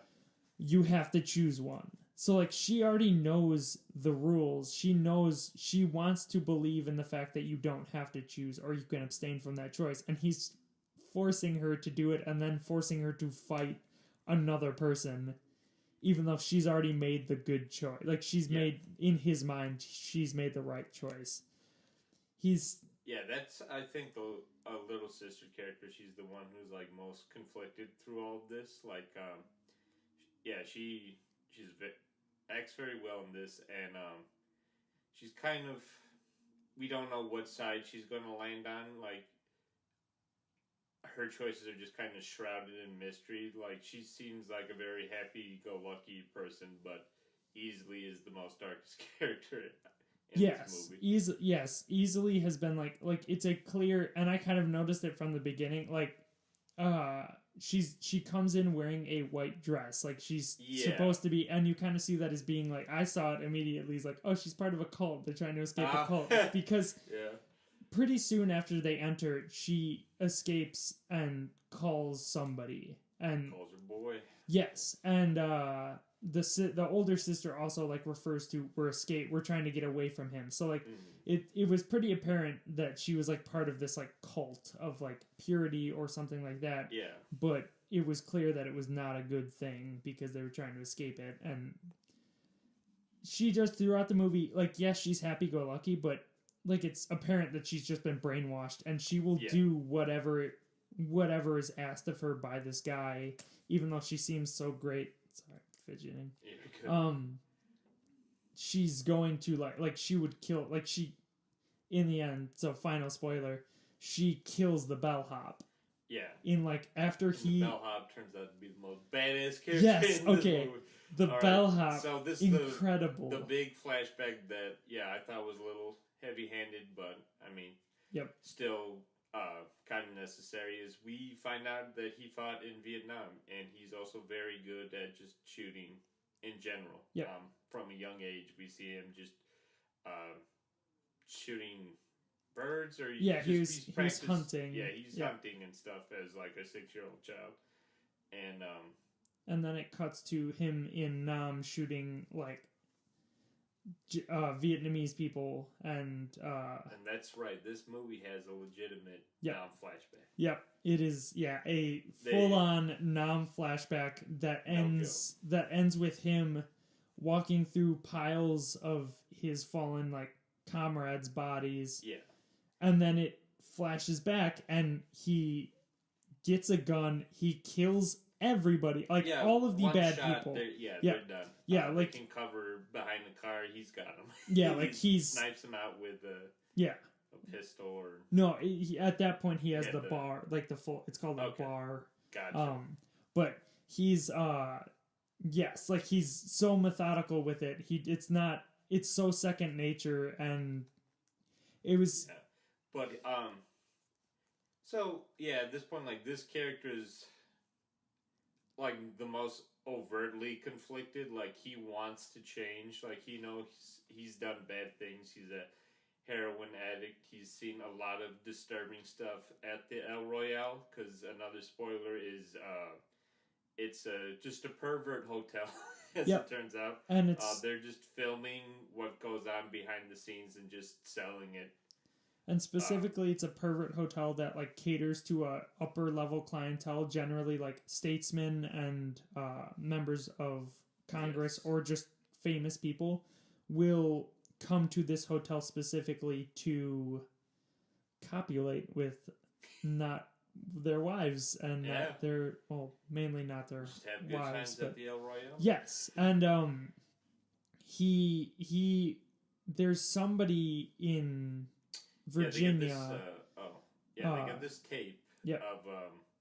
You have to choose one." So like she already knows the rules. She knows, she wants to believe in the fact that you don't have to choose or you can abstain from that choice, and he's forcing her to do it and then forcing her to fight another person, even though she's already made the good choice. Like she's made, in his mind, she's made the right choice. That's, I think, the little sister character. She's the one who's like most conflicted through all of this. Like, she acts very well in this, and she's kind of, we don't know what side she's going to land on. Like, her choices are just kind of shrouded in mystery. Like, she seems like a very happy-go-lucky person, but easily is the most darkest character in this movie. Easily has been like it's a clear, and I kind of noticed it from the beginning. Like, she comes in wearing a white dress, like she's supposed to be, and you kind of see that as being like, I saw it immediately. It's like, oh, she's part of a cult. They're trying to escape a cult because. Pretty soon after they enter, she escapes and calls somebody. And calls her boy. Yes, and the older sister also like refers to, we're trying to get away from him. So like it was pretty apparent that she was like part of this like cult of like purity or something like that. Yeah. But it was clear that it was not a good thing because they were trying to escape it. And she just throughout the movie, like, yes, she's happy-go-lucky, but like it's apparent that she's just been brainwashed, and she will do whatever is asked of her by this guy, even though she seems so great. Sorry, fidgeting. She's going to like she would kill, like she, in the end. So final spoiler, she kills the bellhop. Yeah. In like after the bellhop turns out to be the most badass character. Yes. In this movie. The bellhop. So this incredible. The big flashback that I thought was a little heavy-handed, but I mean, still kind of necessary. Is we find out that he fought in Vietnam, and he's also very good at just shooting in general. From a young age, we see him just shooting birds, or he was hunting. Yeah, he's hunting and stuff as like a 6-year-old child, and then it cuts to him in Nam shooting like Vietnamese people, and that's right. This movie has a legitimate Nam flashback. Yep, it is. Yeah, a full-on Nam flashback that ends with him walking through piles of his fallen like comrades' bodies. Yeah, and then it flashes back, and he gets a gun. He kills everybody, like all of the bad people. They're done. They can cover behind the car. He's got them. Yeah, like he snipes them out with a pistol or no. At that point, he has the bar, like the full. It's called a bar. Gotcha. But he's yes, like he's so methodical with it. It's so second nature, and it was. Yeah. But so at this point, like this character is like the most overtly conflicted. Like he wants to change. Like he knows he's done bad things. He's a heroin addict. He's seen a lot of disturbing stuff at the El Royale. Because another spoiler is it's just a pervert hotel, as it turns out. And it's they're just filming what goes on behind the scenes and just selling it. And specifically, it's a pervert hotel that like caters to a upper level clientele, generally like statesmen and members of Congress, or just famous people will come to this hotel specifically to copulate with not their wives and not their, well, mainly not their Just have good wives, times but at the El Royale. yes, and he there's somebody in Virginia. They got this tape of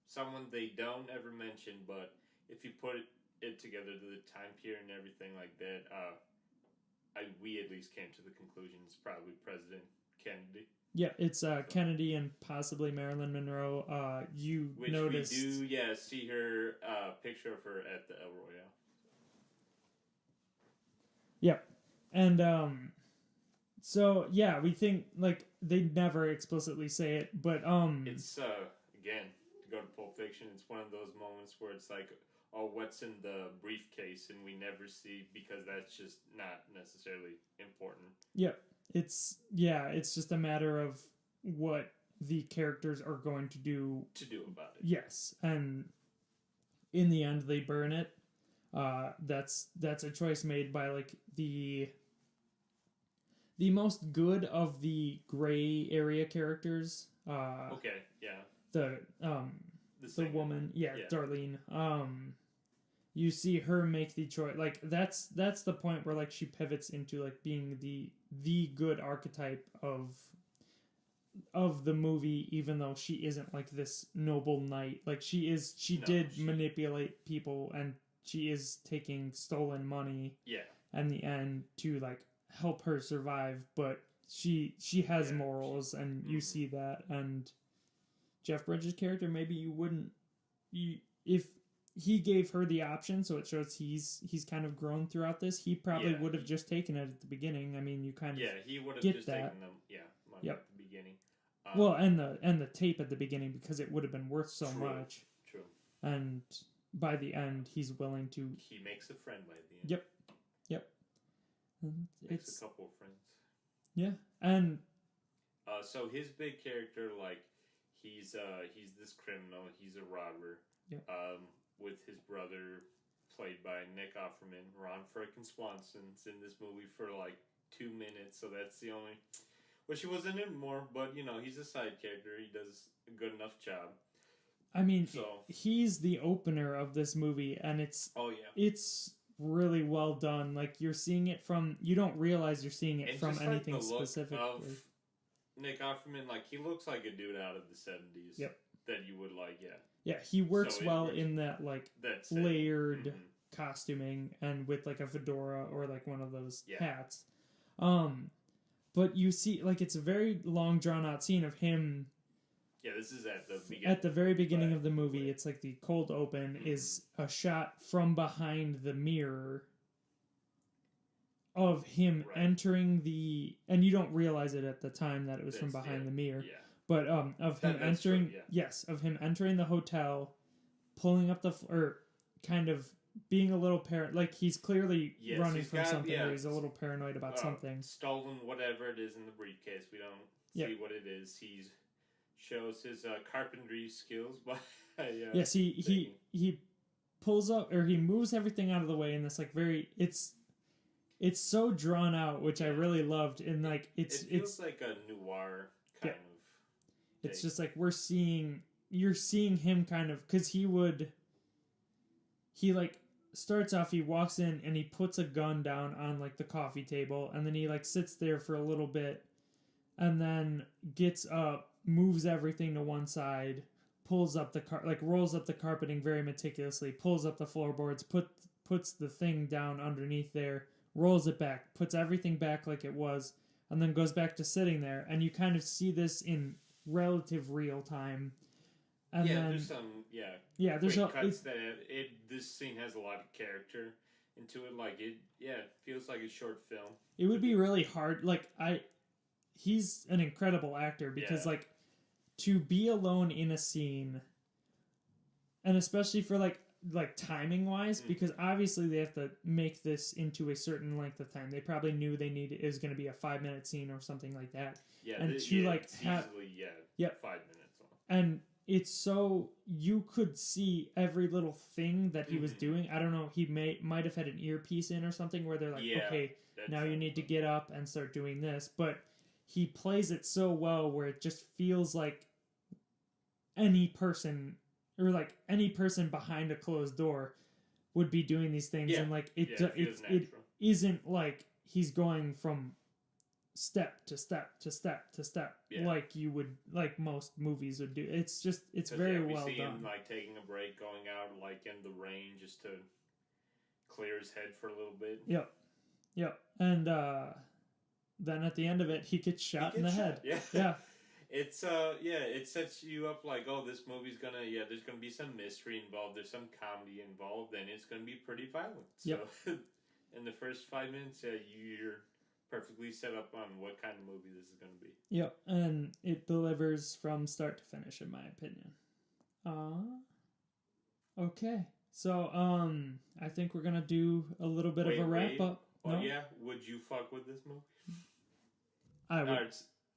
someone they don't ever mention, but if you put it together to the time period and everything like that, we at least came to the conclusion it's probably President Kennedy. Yeah, it's Kennedy and possibly Marilyn Monroe. Which noticed... we do, see her picture of her at the El Royale. Yep, and so yeah, we think like they never explicitly say it, but it's again, to go to Pulp Fiction, it's one of those moments where it's like, oh, what's in the briefcase, and we never see because that's just not necessarily important. Yep. It's just a matter of what the characters are going to do about it. Yes, and in the end, they burn it. That's a choice made by like the most good of the gray area characters. Okay, yeah. The woman, Darlene. You see her make the choice. Like that's the point where like she pivots into like being the good archetype of the movie, even though she isn't like this noble knight. Like she did manipulate people, and she is taking stolen money. Yeah. In the end to like help her survive, but she has morals, and you see that. And Jeff Bridges' character, maybe you wouldn't, if he gave her the option, so it shows he's kind of grown throughout this. He probably would have just taken it at the beginning. I mean, you kind of he would have get just that. taken them money at the beginning. Well, and the tape at the beginning, because it would have been worth so much. True. And by the end, he's willing to. He makes a friend by the end. Yep. Makes a couple of friends. Yeah, and so his big character, like he's this criminal. He's a robber. Yep. With his brother, played by Nick Offerman. Ron frickin' Swanson's in this movie for like 2 minutes, so that's the only. Which he wasn't in more, but he's a side character. He does a good enough job. I mean, he's the opener of this movie, and it's really well done. Like you're seeing it from, you don't realize you're seeing it from anything like the specific. Look of Nick Offerman, like he looks like a dude out of the 70s. Yep. That you would like, Yeah, he works in that like layered costuming and with like a fedora or like one of those hats. But you see, like it's a very long drawn out scene of him. Yeah, this is at the beginning. At the very beginning of the movie, it's like the cold open is a shot from behind the mirror of him entering the, and you don't realize it at the time that it was from behind the mirror. Yeah. But of him entering, of him entering the hotel, pulling up or kind of being a little like he's clearly running from something, or he's a little paranoid about something. Stolen whatever it is in the briefcase. We don't see what it is. He shows his carpentry skills by. Yes, he pulls up, or he moves everything out of the way in this like very it's so drawn out, which I really loved. And like it feels like a noir kind of. It's just like you're seeing him kind of, because he like starts off, he walks in and he puts a gun down on like the coffee table, and then he like sits there for a little bit, and then gets up, moves everything to one side, pulls up rolls up the carpeting very meticulously, pulls up the floorboards, puts the thing down underneath there, rolls it back, puts everything back like it was, and then goes back to sitting there. And you kind of see this in relative real time. And then, there's some there's cuts that this scene has a lot of character into it. Like it feels like a short film. It would be really hard. Like he's an incredible actor, because like to be alone in a scene, and especially for like timing wise, because obviously they have to make this into a certain length of time. They probably knew it was going to be a 5-minute scene or something like that. Yeah, and to like have easily 5 minutes long. And it's so you could see every little thing that he was doing. I don't know, he might have had an earpiece in or something where they're like, okay, now you need to get up and start doing this, but he plays it so well where it just feels like any person, or like any person behind a closed door would be doing these things, and like it isn't like he's going from step to step to step to step like you would, like most movies would do. It's just, it's very well done. Him like taking a break, going out like in the rain just to clear his head for a little bit. Yep. And then at the end of it, he gets shot in the head. Yeah. It's it sets you up like, oh, this movie's gonna, there's gonna be some mystery involved, there's some comedy involved, and it's gonna be pretty violent. So in the first 5 minutes, you're perfectly set up on what kind of movie this is gonna be. Yep, and it delivers from start to finish, in my opinion. Okay. So I think we're gonna do a little bit of a wrap up. Oh no? Yeah, would you fuck with this movie?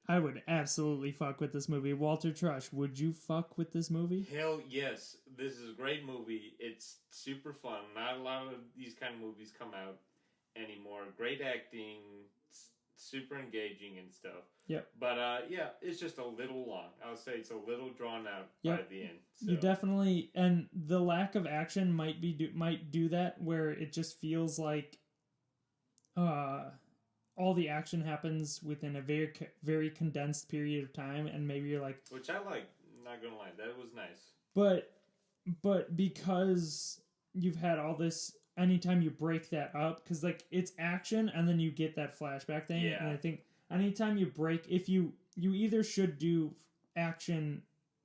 I would absolutely fuck with this movie. Walter Trush, would you fuck with this movie? Hell yes. This is a great movie. It's super fun. Not a lot of these kind of movies come out anymore. Great acting, super engaging and stuff. Yep. But it's just a little long. I would say it's a little drawn out by the end. So. You definitely, and the lack of action might do that, where it just feels like all the action happens within a very, very condensed period of time, and maybe you're like... Which I like, not gonna lie, that was nice. But because you've had all this, anytime you break that up, because like it's action and then you get that flashback thing, and I think anytime you break, if you either should do action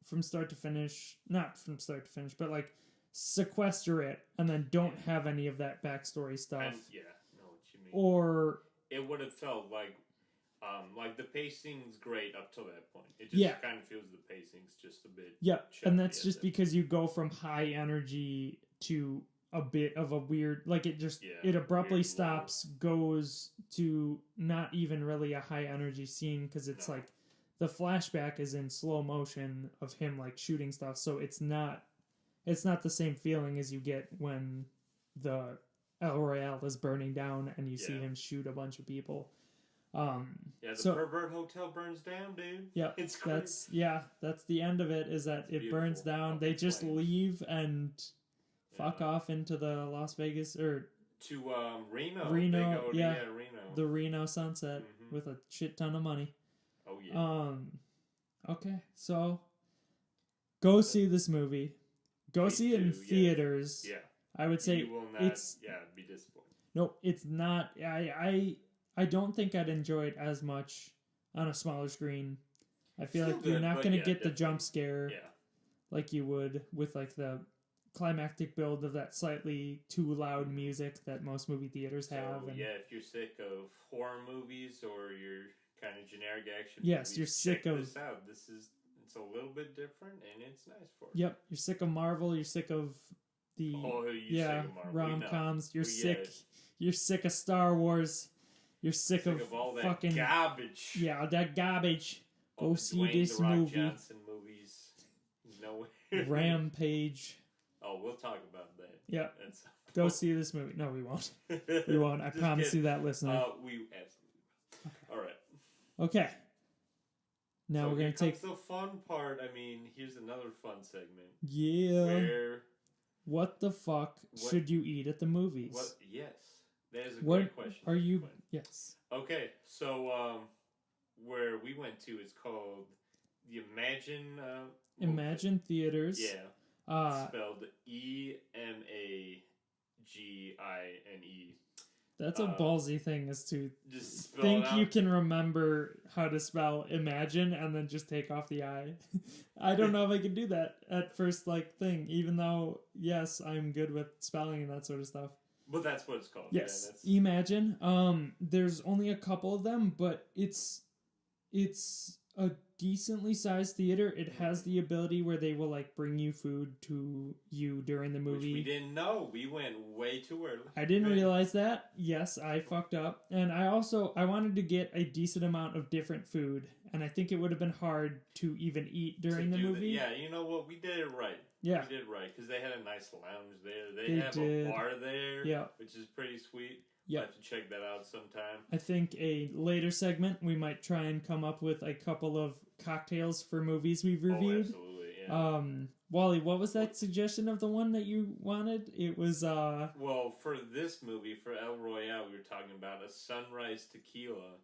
from start to finish, not from start to finish, but like sequester it and then don't have any of that backstory stuff. And, know what you mean. Or... It would have felt like the pacing's great up till that point. It just kind of feels the pacing's just a bit. Yeah, and that's just because you go from high energy to a bit of a weird, like it just it abruptly stops, goes to not even really a high energy scene, because it's like the flashback is in slow motion of him like shooting stuff, so it's not the same feeling as you get when the El Royale is burning down and you see him shoot a bunch of people. The pervert hotel burns down, dude. Yeah, it's great. That's the end of it, is that it burns down. They just leave and fuck off into the Las Vegas, or to Reno. Reno, Reno. The Reno sunset with a shit ton of money. Oh yeah. Okay, so go see this movie. Go see it in theaters. Yeah. I would say you will not, be disappointed. No, it's not. I don't think I'd enjoy it as much on a smaller screen. I feel like you're not going to get the jump scare like you would with like the climactic build of that slightly too loud music that most movie theaters have. And if you're sick of horror movies or you're kind of generic action movies, you're sick of this out. It's a little bit different and it's nice for you. Yep, you're sick of Marvel. You're sick of the rom-coms. You're sick. You're sick of Star Wars. You're sick of all that fucking garbage. Yeah, that garbage. Go see Dwayne this The Rock movie. Johnson movies. No. Rampage. Oh, we'll talk about that. Yeah. Go see this movie. No, we won't. We won't. I promise you that, listener. We absolutely will. All right. Okay. Now we're gonna take the fun part. I mean, here's another fun segment. Yeah. Where what the fuck should you eat at the movies? Yes, that is a great question. Are you? Yes. Okay, so where we went to is called the Imagine Theaters. Yeah. Spelled EMAGINE. That's a ballsy thing, is to just think you can remember how to spell imagine and then just take off the I. I don't know if I could do that at first thing, even though, yes, I'm good with spelling and that sort of stuff. But that's what it's called. Yes, Imagine. There's only a couple of them, but it's a decently sized theater. It has the ability where they will like bring you food to you during the movie. Which we didn't know. We went way too early. I didn't realize that. Yes, I fucked up. And I wanted to get a decent amount of different food, and I think it would have been hard to even eat during the movie. Yeah, you know what? We did it right. Yeah. We did it right, because they had a nice lounge there. They have a bar there, which is pretty sweet. Yeah. I'll have to check that out sometime. I think a later segment, we might try and come up with a couple of cocktails for movies we've reviewed. Oh, absolutely, yeah. Wally, what was that suggestion of the one that you wanted? It was, Well, for this movie, for El Royale, we were talking about a sunrise tequila.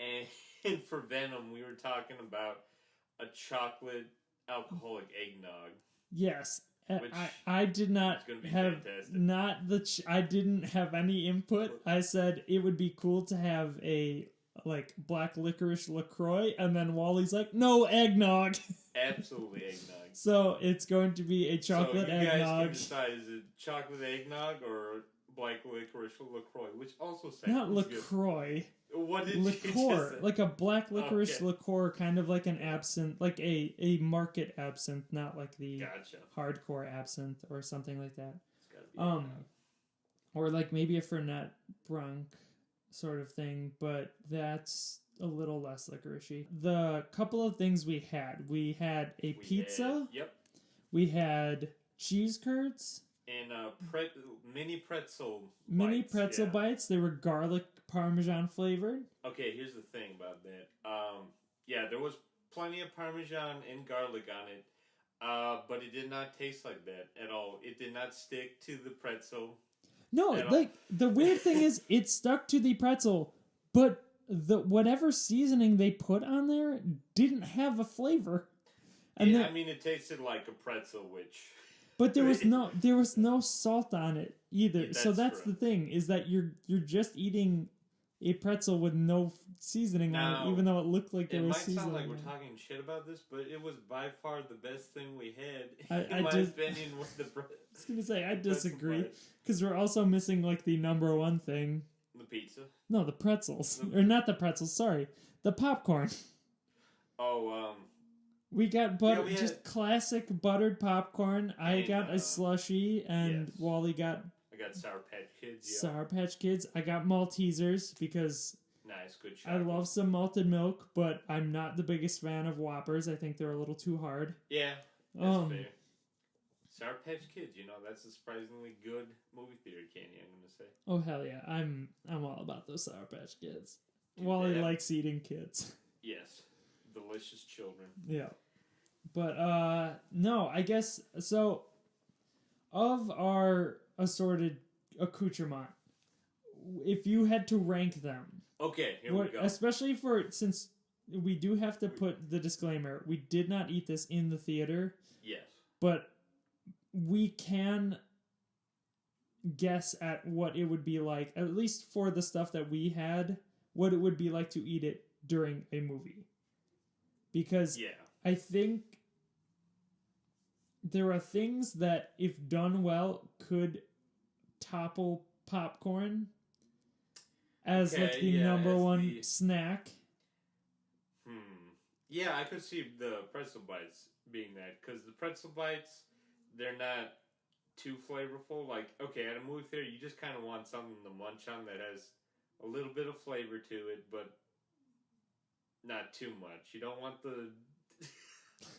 And for Venom, we were talking about a chocolate alcoholic eggnog. Yes. I did not have I didn't have any input. I said it would be cool to have a like black licorice LaCroix, and then Wally's like, no, eggnog. Absolutely eggnog. So it's going to be a chocolate eggnog. So you guys can decide, is it chocolate eggnog or black licorice LaCroix, which also sounds not LaCroix. What did liqueur, you like a black licorice liqueur, kind of like an absinthe, like a market absinthe, not like the hardcore absinthe or something like that. It's gotta be or like maybe a Fernet Branc sort of thing, but that's a little less licoricey. The couple of things we had a pizza. We had cheese curds. And mini pretzel bites. They were garlic parmesan flavored. Okay, here's the thing about that. Yeah, there was plenty of parmesan and garlic on it, but it did not taste like that at all. It did not stick to the pretzel. No, like the weird thing is, it stuck to the pretzel, but the whatever seasoning they put on there didn't have a flavor. And I mean, it tasted like a pretzel, which. But there was no salt on it either. Yeah, that's the thing, is that you're just eating a pretzel with no seasoning on it, even though it looked like there was seasoning. It might sound like we're talking shit about this, but it was by far the best thing we had. In my opinion, with the I was gonna say I disagree, because we're also missing like the number one thing. The pizza? No, the pretzels. Or not the pretzels. Sorry, the popcorn. Oh, we got just classic buttered popcorn. I got a slushie, and Wally got. I got Sour Patch Kids. Yeah. Sour Patch Kids. I got Maltesers because. Nice, good shot. I love some malted milk, but I'm not the biggest fan of Whoppers. I think they're a little too hard. Yeah, that's fair. Sour Patch Kids, that's a surprisingly good movie theater candy, I'm gonna say. Oh hell yeah, I'm all about those Sour Patch Kids. Wally likes eating kids. Yes. Delicious children. Yeah. But, no, I guess, so, of our assorted accoutrement, if you had to rank them. Okay, here we go. Especially since we do have to put the disclaimer, we did not eat this in the theater. Yes. But we can guess at what it would be like, at least for the stuff that we had, what it would be like to eat it during a movie. Because I think there are things that, if done well, could topple popcorn as like the number one snack. Yeah, I could see the pretzel bites being that, because the pretzel bites, they're not too flavorful. Like, okay, at a movie theater, you just kind of want something to munch on that has a little bit of flavor to it, but not too much. You don't want the.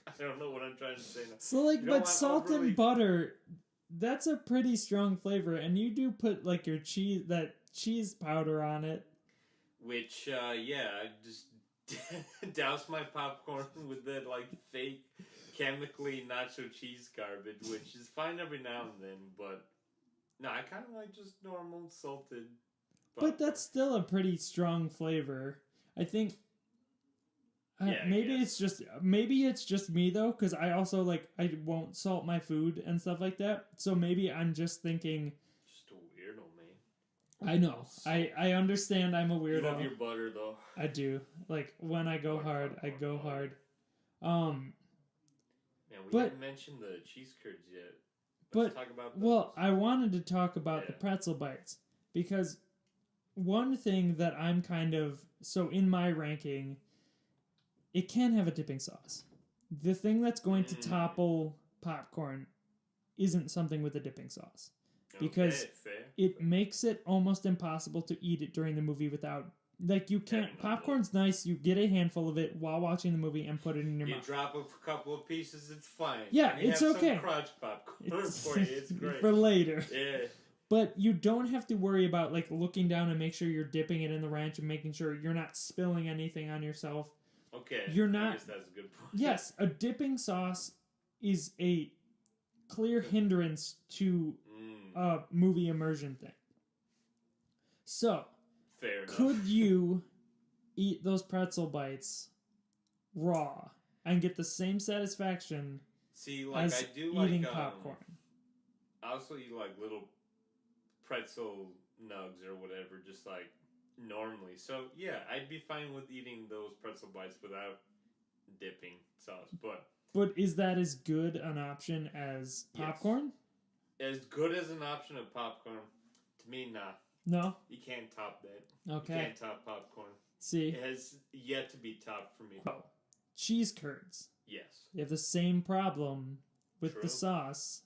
I don't know what I'm trying to say now. So, like, but salt and butter, that's a pretty strong flavor, and you do put like your cheese powder on it. Which, I just douse my popcorn with that like fake chemically nacho cheese garbage, which is fine every now and then, but no, I kind of like just normal salted popcorn. But that's still a pretty strong flavor. I think. Maybe it's just me though, because I also I won't salt my food and stuff like that. So maybe I'm just thinking. Just a weirdo, man. I know. I understand. I'm a weirdo. You love your butter though. I do. Like when I go hard, I go hard. Man, we didn't mention the cheese curds yet. Let's talk about those. Well, I wanted to talk about the pretzel bites, because one thing that I'm kind of in my ranking it can have a dipping sauce. The thing that's going to topple popcorn isn't something with a dipping sauce. Because it makes it almost impossible to eat it during the movie without... Like, you can't... Popcorn's nice. You get a handful of it while watching the movie and put it in your mouth. You drop a couple of pieces, it's fine. Yeah, it's okay. Some crunch popcorn for you. It's great. For later. Yeah. But you don't have to worry about, like, looking down and make sure you're dipping it in the ranch and making sure you're not spilling anything on yourself. Okay. You're not... I guess that's a good point. Yes, a dipping sauce is a clear hindrance to a movie immersion thing. So, fair enough. Could you eat those pretzel bites raw and get the same satisfaction as I do eating like, popcorn? I also eat like little pretzel nugs or whatever, just like normally. So yeah, I'd be fine with eating those pretzel bites without dipping sauce. But is that as good an option as popcorn? Yes. As good as an option of popcorn, to me, nah. No? You can't top that. Okay. You can't top popcorn. See? It has yet to be topped for me. Oh, cheese curds. Yes. They have the same problem with the sauce.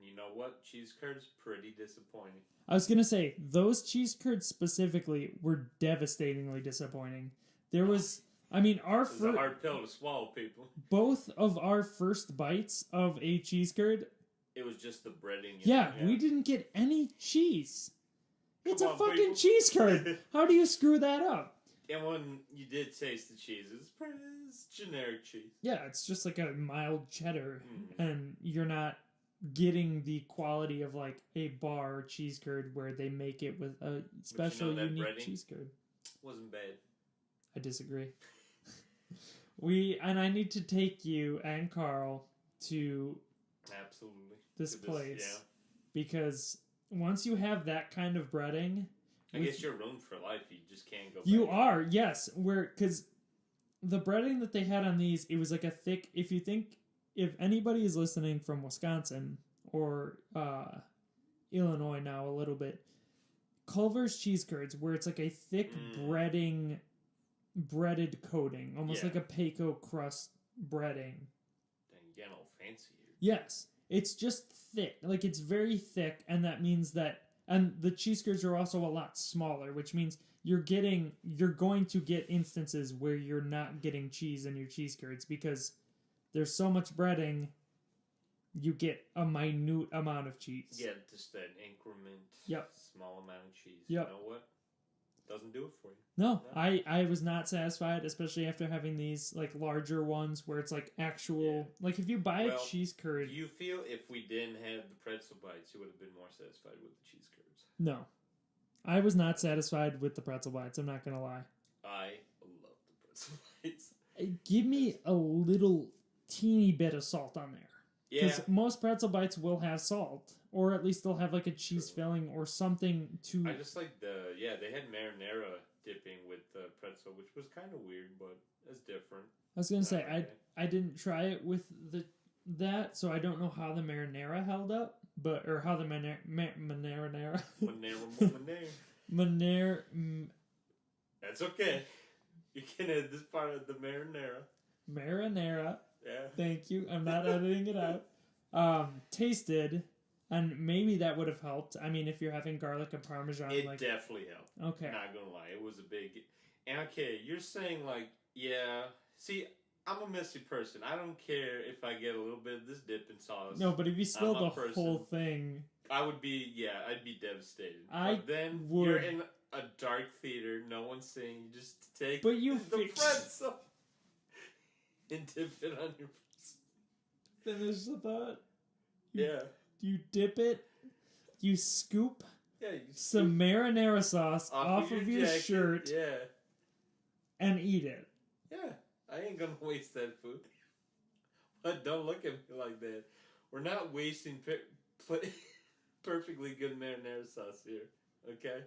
You know what? Cheese curds, pretty disappointing. I was going to say, those cheese curds specifically were devastatingly disappointing. There was... I mean, it's a hard pill to swallow, people. Both of our first bites of a cheese curd... It was just the breading. Yeah, we didn't get any cheese. It's a fucking cheese curd. How do you screw that up? And when you did taste the cheese, it's generic cheese. Yeah, it's just like a mild cheddar, and you're not getting the quality of like a bar cheese curd where they make it with a special unique cheese curd. Wasn't bad. I disagree. I need to take you and Carl to this place because once you have that kind of breading, I guess you're ruined for life. You just can't go back. You are, yes. Because the breading that they had on these, it was like a thick... If anybody is listening from Wisconsin or Illinois now a little bit, Culver's cheese curds, where it's like a thick breaded coating, almost like a Pecco crust breading. Dang, getting all fancy here. Yes. It's just thick. Like, it's very thick, and that means that... And the cheese curds are also a lot smaller, which means you're going to get instances where you're not getting cheese in your cheese curds because there's so much breading, you get a minute amount of cheese. Yeah, just that increment, small amount of cheese. Yep. You know what? Doesn't do it for you. No, I was not satisfied, especially after having these like larger ones where it's like actual... Like if you buy a cheese curd... Do you feel if we didn't have the pretzel bites, you would have been more satisfied with the cheese curds? No. I was not satisfied with the pretzel bites, I'm not going to lie. I love the pretzel bites. Give me a little teeny bit of salt on there. Because most pretzel bites will have salt. Or at least they'll have like a cheese filling or something to... I just like they had marinara dipping with the pretzel, which was kind of weird, but it's different. I was going to say, I didn't try it with that, so I don't know how the marinara held up, or how the marinara... That's okay. You can add this part of the marinara. Marinara. Yeah. Thank you. I'm not editing it out. Tasted, and maybe that would have helped. I mean, if you're having garlic and Parmesan. It definitely helped. Okay. Not gonna lie. It was a big... And okay, you're saying like, yeah... See, I'm a messy person. I don't care if I get a little bit of this dipping sauce. No, but if you spilled the whole thing... I would be, I'd be devastated. But then you're in a dark theater, no one's seeing, you just take the pretzel and dip it on your face. Finish the thought. You dip it, you scoop some marinara sauce off of your shirt and eat it. Yeah, I ain't gonna waste that food. But don't look at me like that. We're not wasting perfectly good marinara sauce here, okay?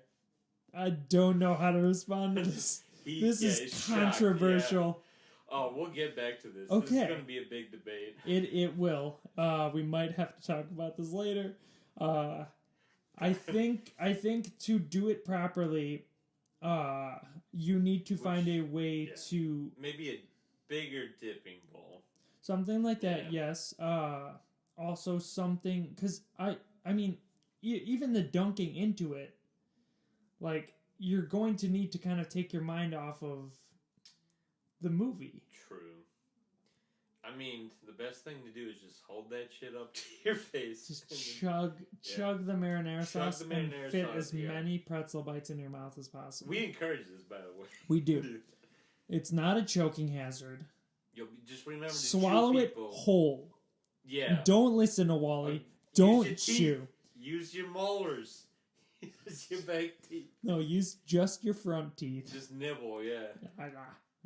I don't know how to respond to this. This is controversial. Oh, we'll get back to this. Okay. This is going to be a big debate. It will. We might have to talk about this later. I think to do it properly, you need to find a way to... Maybe bigger dipping bowl. Something like that, yes. Also something, because I mean, even the dunking into it, like, you're going to need to kind of take your mind off of the movie. True. I mean, the best thing to do is just hold that shit up to your face. Just chug the marinara sauce and fit as many pretzel bites in your mouth as possible. We encourage this, by the way. We do. It's not a choking hazard. Just remember to swallow it whole. Yeah. Don't listen to Wally. Don't chew. Use your molars. Use your back teeth. No, use just your front teeth. Just nibble, yeah. Like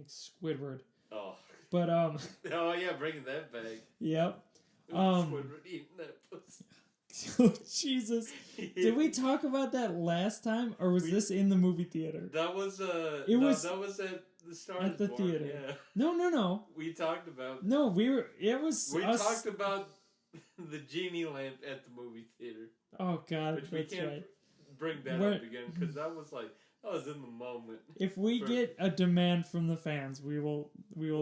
Squidward. Oh. But Oh yeah, bringing that back. Yep. Squidward eating that pussy. Oh Jesus! Did we talk about that last time, or was this in the movie theater? That was that was at the start at the theater. Yeah. No. We talked about. No, we were. It was. We talked about the genie lamp at the movie theater. Oh God, which we can't bring that up again because that was in the moment. If we get a demand from the fans, we will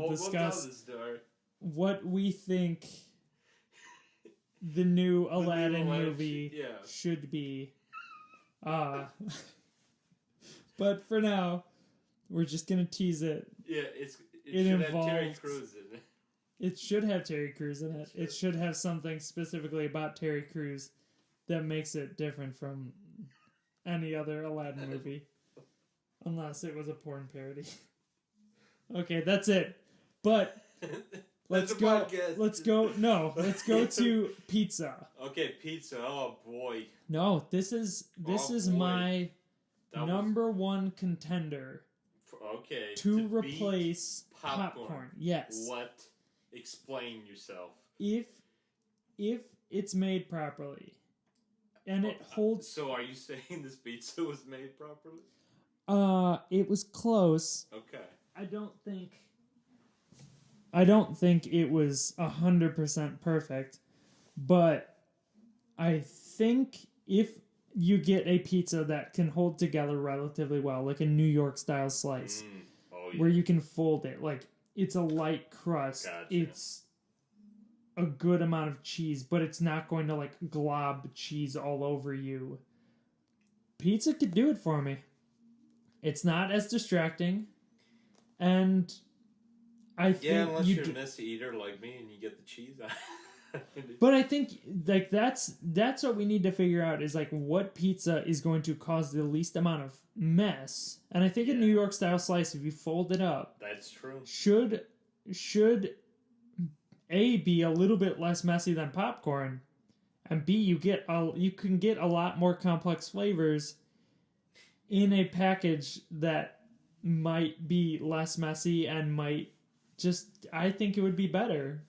discuss what we think the new Aladdin movie should be. But for now, we're just gonna tease it. Yeah, it should have Terry Crews in it. It should have Terry Crews in it. It should have something specifically about Terry Crews that makes it different from any other Aladdin movie. Unless it was a porn parody. Okay, that's it. But let's go to pizza. Okay, pizza. Oh boy. No, this is my number one contender. Okay. To replace popcorn. Yes. What? Explain yourself. If it's made properly, and it holds. So, are you saying this pizza was made properly? It was close. Okay. I don't think it was 100% perfect, but I think if you get a pizza that can hold together relatively well, like a New York style slice, where you can fold it, like it's a light crust, it's a good amount of cheese, but it's not going to like glob cheese all over you. Pizza could do it for me. It's not as distracting, and I think unless you're a messy eater like me and you get the cheese out. But I think like that's what we need to figure out is like what pizza is going to cause the least amount of mess. And I think a New York style slice, if you fold it up, that's true. Should A, be a little bit less messy than popcorn, and B, you can get a lot more complex flavors in a package that might be less messy and might I think it would be better.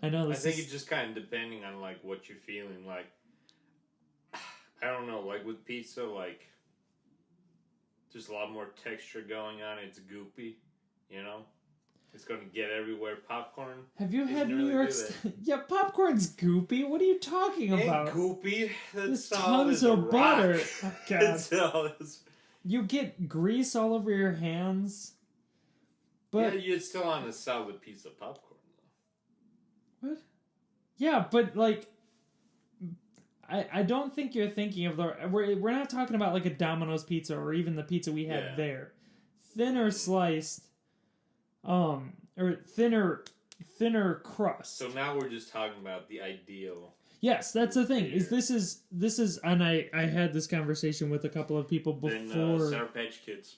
I know this. I think it's just kind of depending on like what you're feeling. Like, I don't know. Like with pizza, like there's a lot more texture going on. It's goopy, you know. It's going to get everywhere. Popcorn. Have you had New York? Yeah, popcorn's goopy. What are you talking about? Ain't goopy. There's tons of butter. Oh, God. You get grease all over your hands. But yeah, you're still on a solid piece of popcorn. What? Yeah, but like, I don't think you're thinking of we're not talking about like a Domino's pizza or even the pizza we had there. Thinner sliced, or thinner crust. So now we're just talking about the ideal. Yes, that's the thing. This is, and I had this conversation with a couple of people before. Then Sour Patch Kids.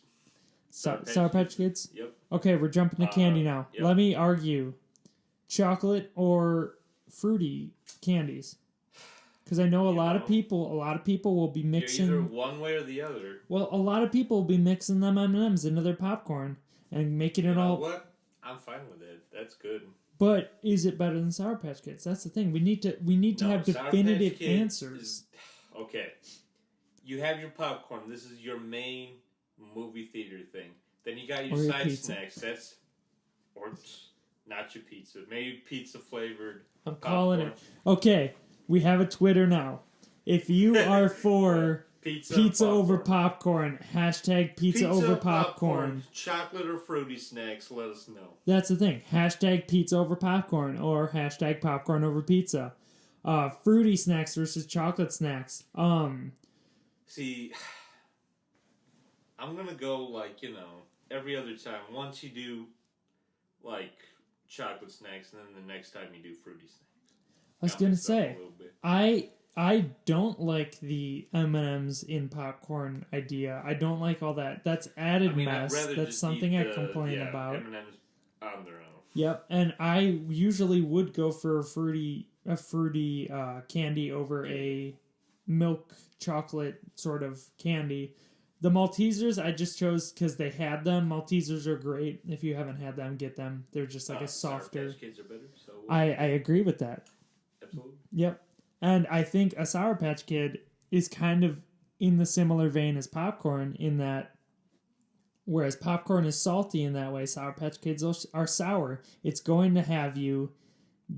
Sour Patch Kids? Yep. Okay, we're jumping to candy now. Yep. Let me argue. Chocolate or fruity candies? Because I know a lot of people will be mixing. You're either one way or the other. Well, a lot of people will be mixing them M&Ms into their popcorn and making it all. What? I'm fine with it. That's good. But is it better than Sour Patch Kids? That's the thing. We need to have definitive answers. Okay. You have your popcorn. This is your main movie theater thing. Then you got your side snacks. That's not your pizza. Maybe pizza flavored. I'm calling it. Okay, we have a Twitter now. If you are for Pizza over popcorn. Hashtag pizza over popcorn. Chocolate or fruity snacks, let us know. That's the thing. Hashtag pizza over popcorn or hashtag popcorn over pizza. Fruity snacks versus chocolate snacks. See, I'm gonna go like, every other time. Once you do like chocolate snacks, and then the next time you do fruity snacks. I was gonna say, I don't like the M&Ms in popcorn idea. I don't like all that. That's added mess. That's something I complain about. M&Ms on their own. Yep, and I usually would go for a fruity candy over a milk chocolate sort of candy. The Maltesers I just chose because they had them. Maltesers are great. If you haven't had them, get them. They're just like a softer. Sour Patch Kids are better. So I agree with that. Absolutely. Yep. And I think a Sour Patch Kid is kind of in the similar vein as popcorn in that, whereas popcorn is salty in that way, Sour Patch Kids are sour. It's going to have you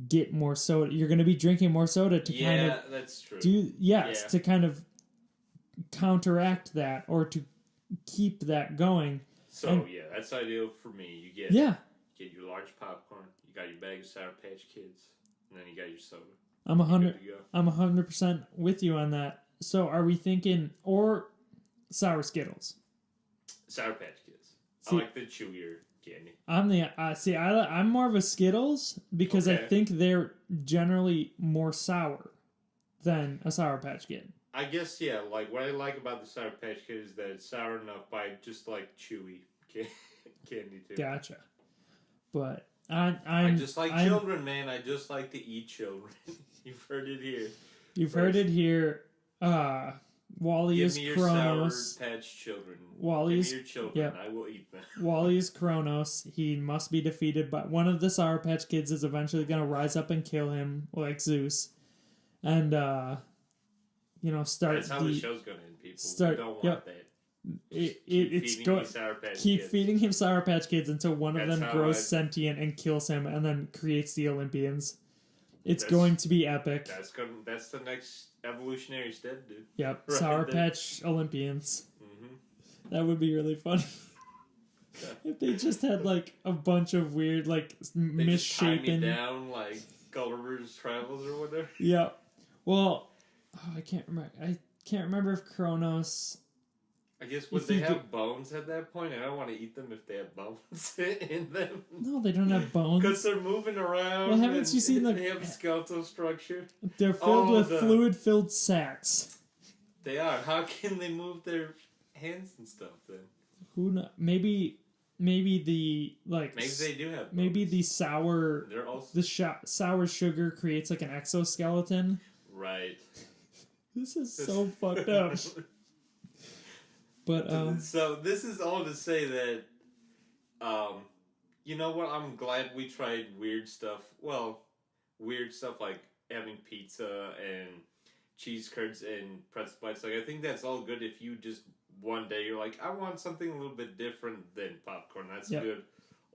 get more soda. You're going to be drinking more soda to kind of that's true. To kind of counteract that or to keep that going. So that's ideal for me. You get your large popcorn. You got your bag of Sour Patch Kids, and then you got your soda. I'm 100% with you on that. So are we thinking or sour Skittles? Sour Patch Kids. I like the chewier candy. I'm more of a Skittles because I think they're generally more sour than a Sour Patch Kid. I guess like what I like about the Sour Patch Kid is that it's sour enough by just like chewy candy too. Gotcha. But I just like children, man. I just like to eat children. You've heard it here. Heard it here. Wally is Kronos. Sour Patch children. Wally is Give me your children. I will eat them. Wally is Kronos. He must be defeated, but one of the Sour Patch Kids is eventually going to rise up and kill him, like Zeus, and start. That's how the show's going to end, people. We don't want that. Keep feeding him Sour Patch Kids until one of them grows sentient and kills him, and then creates the Olympians. That's going to be epic. That's the next evolutionary step, dude. Yep, right Sour Patch Olympians. Mm-hmm. That would be really funny. If they just had like a bunch of weird misshapen. Just down like Gulliver's Travels or whatever. Yeah. Well, I can't remember if Kronos. I guess would they have bones at that point? I don't want to eat them if they have bones in them. No, they don't have bones. Because they're moving around. Well, haven't you seen they have a skeletal structure? They're filled with fluid-filled sacks. They are. How can they move their hands and stuff then? Who knows? Maybe the Maybe they do have bones. Maybe the sour sour sugar creates like an exoskeleton. Right. This is so fucked up. But so this is all to say that you know what, I'm glad we tried weird stuff. Well, weird stuff like having pizza and cheese curds and pretzel bites. Like I think that's all good if you just one day you're like, I want something a little bit different than popcorn. That's a good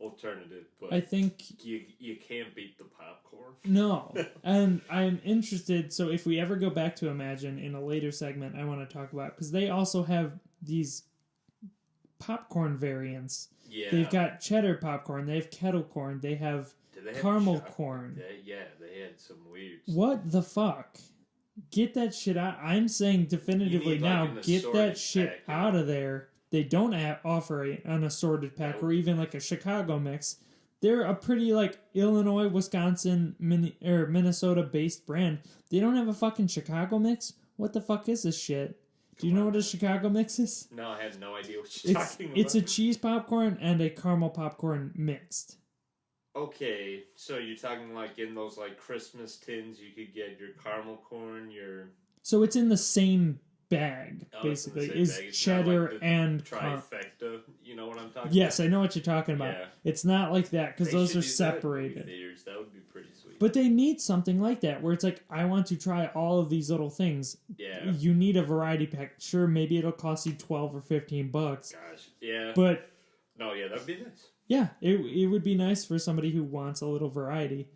alternative. But I think you can't beat the popcorn. No. And I'm interested, so if we ever go back to Imagine in a later segment I want to talk about, because they also have these popcorn variants. Yeah. They've got cheddar popcorn, they have kettle corn, they have caramel corn. They had some weird stuff. What the fuck? Get that shit out. I'm saying definitively now, get that shit out of there. They don't offer an assorted pack or even like a Chicago mix. They're a pretty like Illinois, Wisconsin, Minnesota based brand. They don't have a fucking Chicago mix? What the fuck is this shit? Do you know what a Chicago mix is? No, I have no idea what you're talking about. It's a cheese popcorn and a caramel popcorn mixed. Okay, so you're talking like in those like Christmas tins, you could get your caramel corn, So it's in the same bag, basically. Is cheddar like and trifecta. You know what I'm talking about? Yes, I know what you're talking about. Yeah. It's not like that, because those are separated. That would be pretty sweet. But they need something like that, where it's like, I want to try all of these little things. Yeah. You need a variety pack. Sure, maybe it'll cost you $12 or $15. Gosh, yeah. But... No, yeah, that'd be nice. Yeah, it would be nice for somebody who wants a little variety.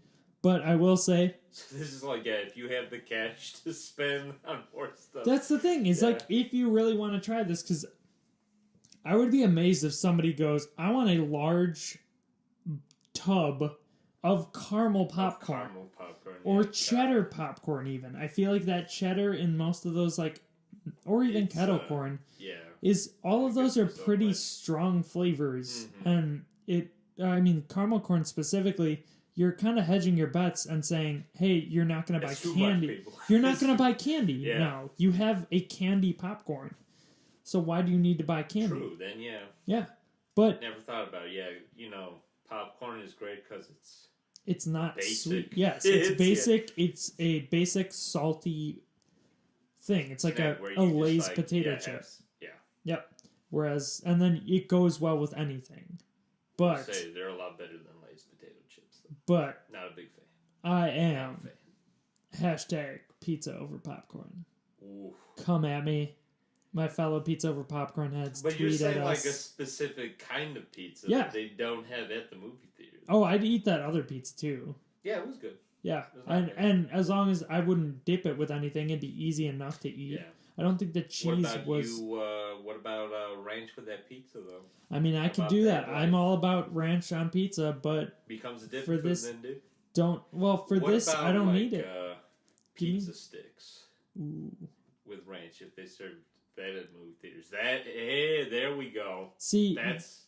But I will say, So this is like, if you have the cash to spend on more stuff. that's the thing. Is like, if you really want to try this, because I would be amazed if somebody goes, I want a large tub of caramel popcorn. Or cheddar popcorn, even. I feel like that cheddar in most of those, like, or even kettle corn, is all of those are pretty strong flavors. And caramel corn specifically, you're kind of hedging your bets and saying, hey, you're not going to buy candy. You're not going to buy candy now. You have a candy popcorn. So why do you need to buy candy? True, then Yeah. But never thought about it. Yeah, popcorn is great because it's not basic. Sweet. Yes, it's basic. Yeah. It's a basic salty thing. It's like a Lay's potato chip. Yep. Whereas, and then it goes well with anything. But I say they're a lot better than Lay's potato chips. Though. But not a big fan. I am hashtag pizza over popcorn. Ooh. Come at me. My fellow pizza over popcorn heads. But you're saying like a specific kind of pizza that they don't have at the movie theater. Oh, I'd eat that other pizza too. Yeah, it was good. Yeah, and as long as I wouldn't dip it with anything, it'd be easy enough to eat. Yeah. I don't think the cheese was... What about ranch with that pizza, though? I mean, I could do that. I'm all about ranch on pizza, but... Becomes a dip for this, then, dude? Don't... Well, for this, I don't need it. Pizza sticks. Ooh. With ranch, if they serve that at movie theaters. There we go. See,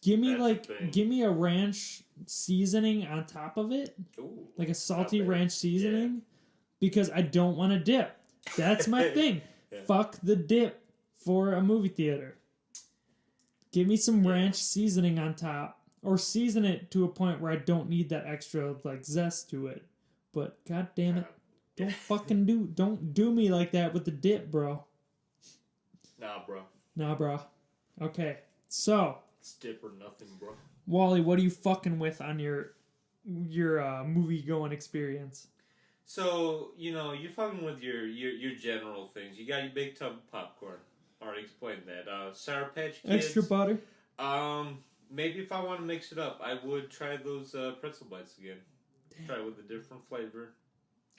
give me a ranch seasoning on top of it. Ooh, like a salty ranch seasoning. Because I don't want to dip. That's my thing. Fuck the dip for a movie theater. Give me some ranch seasoning on top. Or season it to a point where I don't need that extra zest to it. But god damn it. Don't do me like that with the dip, bro. Nah, bro. Okay, so it's dip or nothing, bro. Wally, what are you fucking with on your movie going experience? So you're fucking with your general things. You got your big tub of popcorn. Already explained that. Sour Patch Kids. Extra butter. Maybe if I want to mix it up, I would try those pretzel bites again. Try with a different flavor.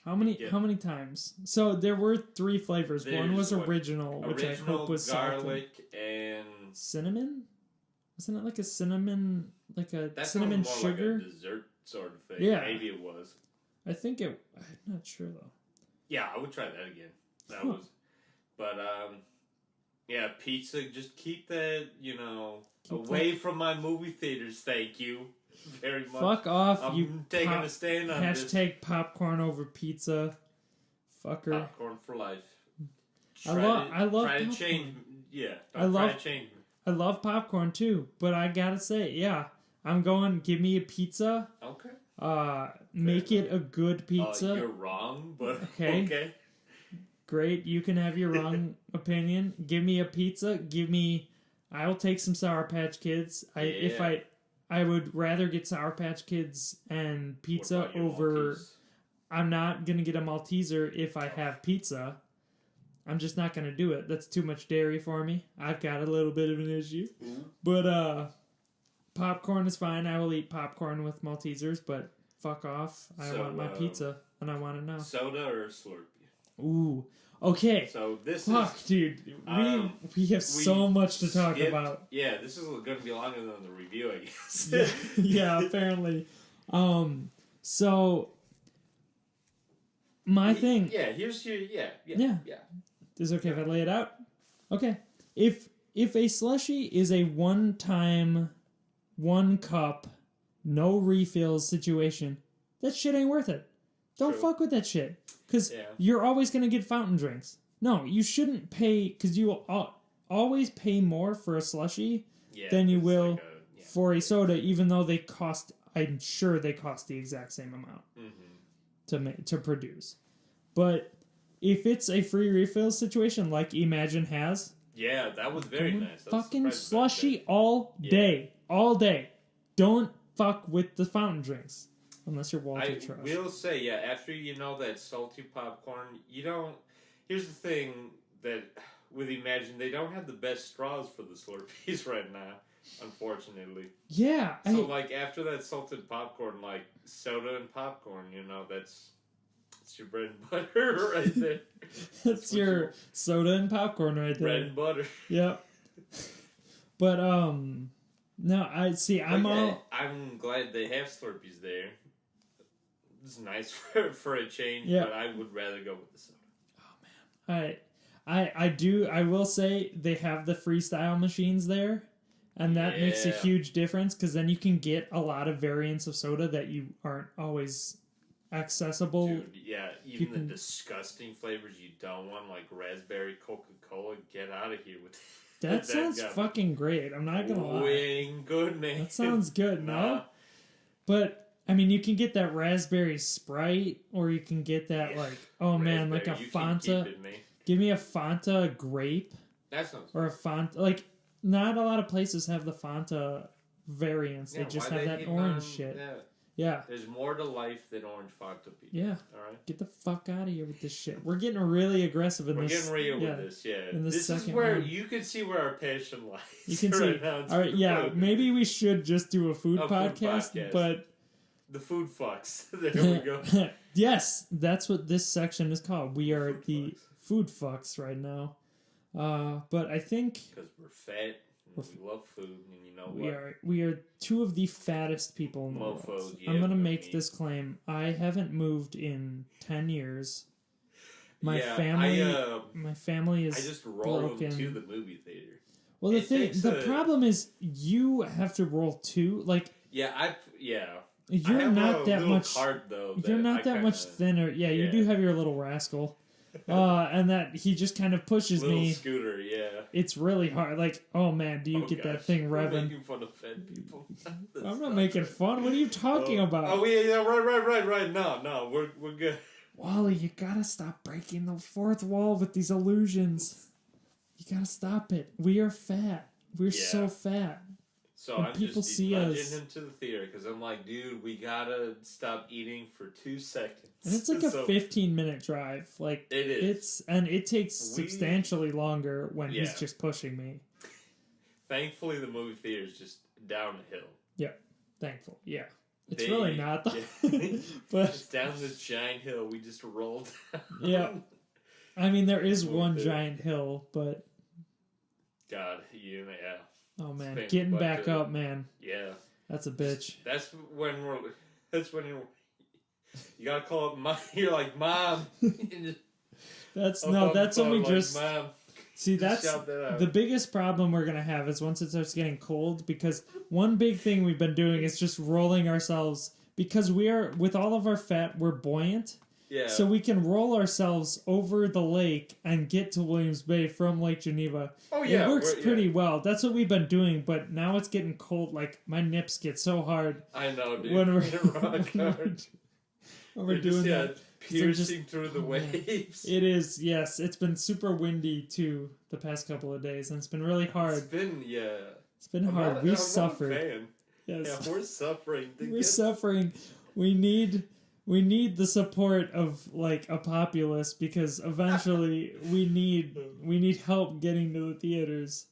How many times? So there were 3 flavors. One was original, which I hope was garlic and cinnamon. Wasn't it like a cinnamon, That's cinnamon more sugar? Like a dessert sort of thing. Yeah, maybe it was. I think it. I'm not sure though. Yeah, I would try that again. Yeah, pizza. Just keep that, away from my movie theaters. Thank you. Very much. Fuck off, I'm taking a stand on this. Hashtag popcorn over pizza. Fucker. Popcorn for life. I love Try to change. Yeah. Try to change me. I love popcorn too, but I gotta say, I'm going, give me a pizza. Okay. Make it a good pizza. You're wrong, but okay. Great, you can have your wrong opinion. Give me a pizza. I'll take some Sour Patch Kids. I would rather get Sour Patch Kids and pizza over... Maltese? I'm not going to get a Malteser if I have pizza. I'm just not going to do it. That's too much dairy for me. I've got a little bit of an issue. Mm-hmm. But popcorn is fine. I will eat popcorn with Maltesers, but fuck off. I want my pizza, and I want it now. Soda or Slurpee? Ooh. Okay. So this dude. We have so much to talk about. Yeah, this is going to be longer than the review, I guess. Yeah, apparently. So my thing. Yeah, here's your yeah. Is it okay if I lay it out? Okay. If a slushie is a one-time, 1 cup, no refills situation, that shit ain't worth it. Don't fuck with that shit. Because you're always going to get fountain drinks. No, you shouldn't pay... Because you will always pay more for a slushie than you will for a soda, even though they cost... I'm sure they cost the exact same amount to produce. But if it's a free refill situation like Imagine has... Yeah, that was very nice. Fucking slushie all day. All day. Don't fuck with the fountain drinks. Unless you're Walter Trush. I will say, after that salty popcorn, you don't... Here's the thing that with Imagine, they don't have the best straws for the Slurpees right now. unfortunately. Yeah. So, like, after that salted popcorn, like, soda and popcorn, that's your bread and butter right there. That's your soda and popcorn right there. Bread and butter. Yep. But, no, I'm glad they have Slurpees there. It's nice for a change, but I would rather go with the soda. Oh, man. I will say they have the freestyle machines there, and that makes a huge difference, because then you can get a lot of variants of soda that you aren't always accessible. Dude, yeah, even the disgusting flavors you don't want, like raspberry Coca-Cola, get out of here with that. Sounds fucking great. I'm not gonna lie. Good, man. That sounds good, no? But I mean, you can get that raspberry Sprite, or you can get that like like a Fanta. Give me a Fanta grape. That sounds. Or a Fanta, like, not a lot of places have the Fanta variants. They just have that orange shit. Yeah. There's more to life than orange Fanta, people. Yeah. Alright? Get the fuck out of here with this shit. We're getting really aggressive in We're this. We're getting real with this, yeah. In this is where you can see where our passion lies. You can see. Alright, yeah. Maybe we should just do a food podcast, but... The food fucks. There we go. Yes, that's what this section is called. We are the food fucks right now. But I think... Because we're fat, and we love food, and you know we are two of the fattest people in the world. I'm going to make this claim. I haven't moved in 10 years. My family is I just rolled broken. to the movie theater. Well, the problem is you have to roll too. Like... You're not that much. Card, though, you're not that much thinner. Yeah, you do have your little rascal, and that he just kind of pushes me. Scooter, yeah. It's really hard. Like, oh man, do you get that thing revving? We're making fun of fat people. I'm not making fun. What are you talking about? Oh yeah, right. No, we're good. Wally, you gotta stop breaking the fourth wall with these illusions. You gotta stop it. We are fat. We're so fat. So when I'm people just see nudging us him to the theater because I'm like, dude, we gotta stop eating for 2 seconds. And it's like a 15-minute drive. Like it is, it takes substantially longer when he's just pushing me. Thankfully, the movie theater is just down the hill. Yeah, thankful. Yeah, it's really not though. But it's down this giant hill. We just rolled down. Yeah, I mean there is one giant hill, but God, oh man, getting back up, man. Yeah, that's a bitch. That's when you gotta call up mom. You're like, Mom. That's when we just. Mom. See, that's the biggest problem we're gonna have is once it starts getting cold, because one big thing we've been doing is just rolling ourselves, because we are, with all of our fat, we're buoyant. Yeah. So we can roll ourselves over the lake and get to Williams Bay from Lake Geneva. Oh yeah, it works pretty well. That's what we've been doing, but now it's getting cold. Like my nips get so hard. I know, dude. When we're doing that, piercing through the waves. It is, yes. It's been super windy too the past couple of days, and it's been really hard. It's been hard. We've suffered. Yes. Yeah, we're suffering. We're suffering. We need the support of like a populace, because eventually we need help getting to the theaters.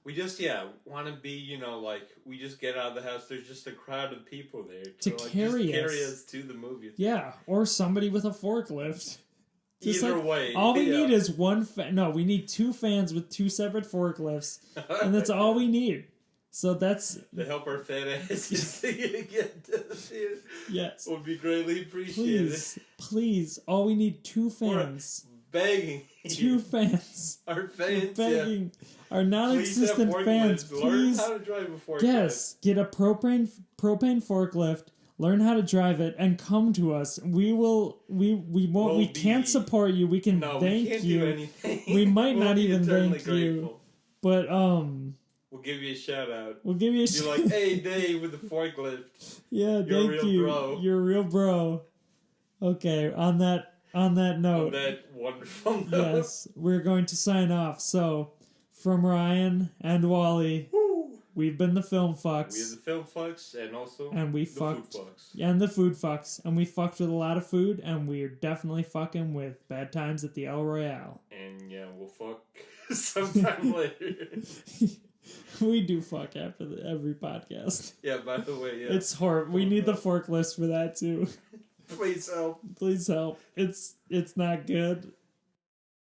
We just want to be, like we just get out of the house. There's just a crowd of people there to carry us to the movie theater. Yeah, or somebody with a forklift. Just Either way, all we need is one. We need 2 fans with 2 separate forklifts, and that's all we need. So that's to help our fat asses to get to the theater. Yes, would be greatly appreciated. Please, all we need 2 fans. We're begging 2 fans. Our fans, begging. Our non-existent fans. Please learn how to drive a forklift. Yes, get a propane forklift. Learn how to drive it and come to us. We will. We can't support you. We can thank we can't you. Do anything. We might not even thank you. But we'll give you a shout out. We'll give you a shout out. You're like, hey, Dave with the forklift. Yeah, thank you. Bro. You're a real bro. Okay, on that note. On that wonderful note. Yes, we're going to sign off. So, from Ryan and Wally, we've been the Film Fucks. We are the Film Fucks, and also the Food Fucks. And the Food Fucks. And we fucked with a lot of food, and we're definitely fucking with Bad Times at the El Royale. And yeah, we'll fuck sometime later. We do fuck after every podcast. Yeah, by the way, yeah. It's horrible. We need the fork list for that too. Please help. Please help. It's not good.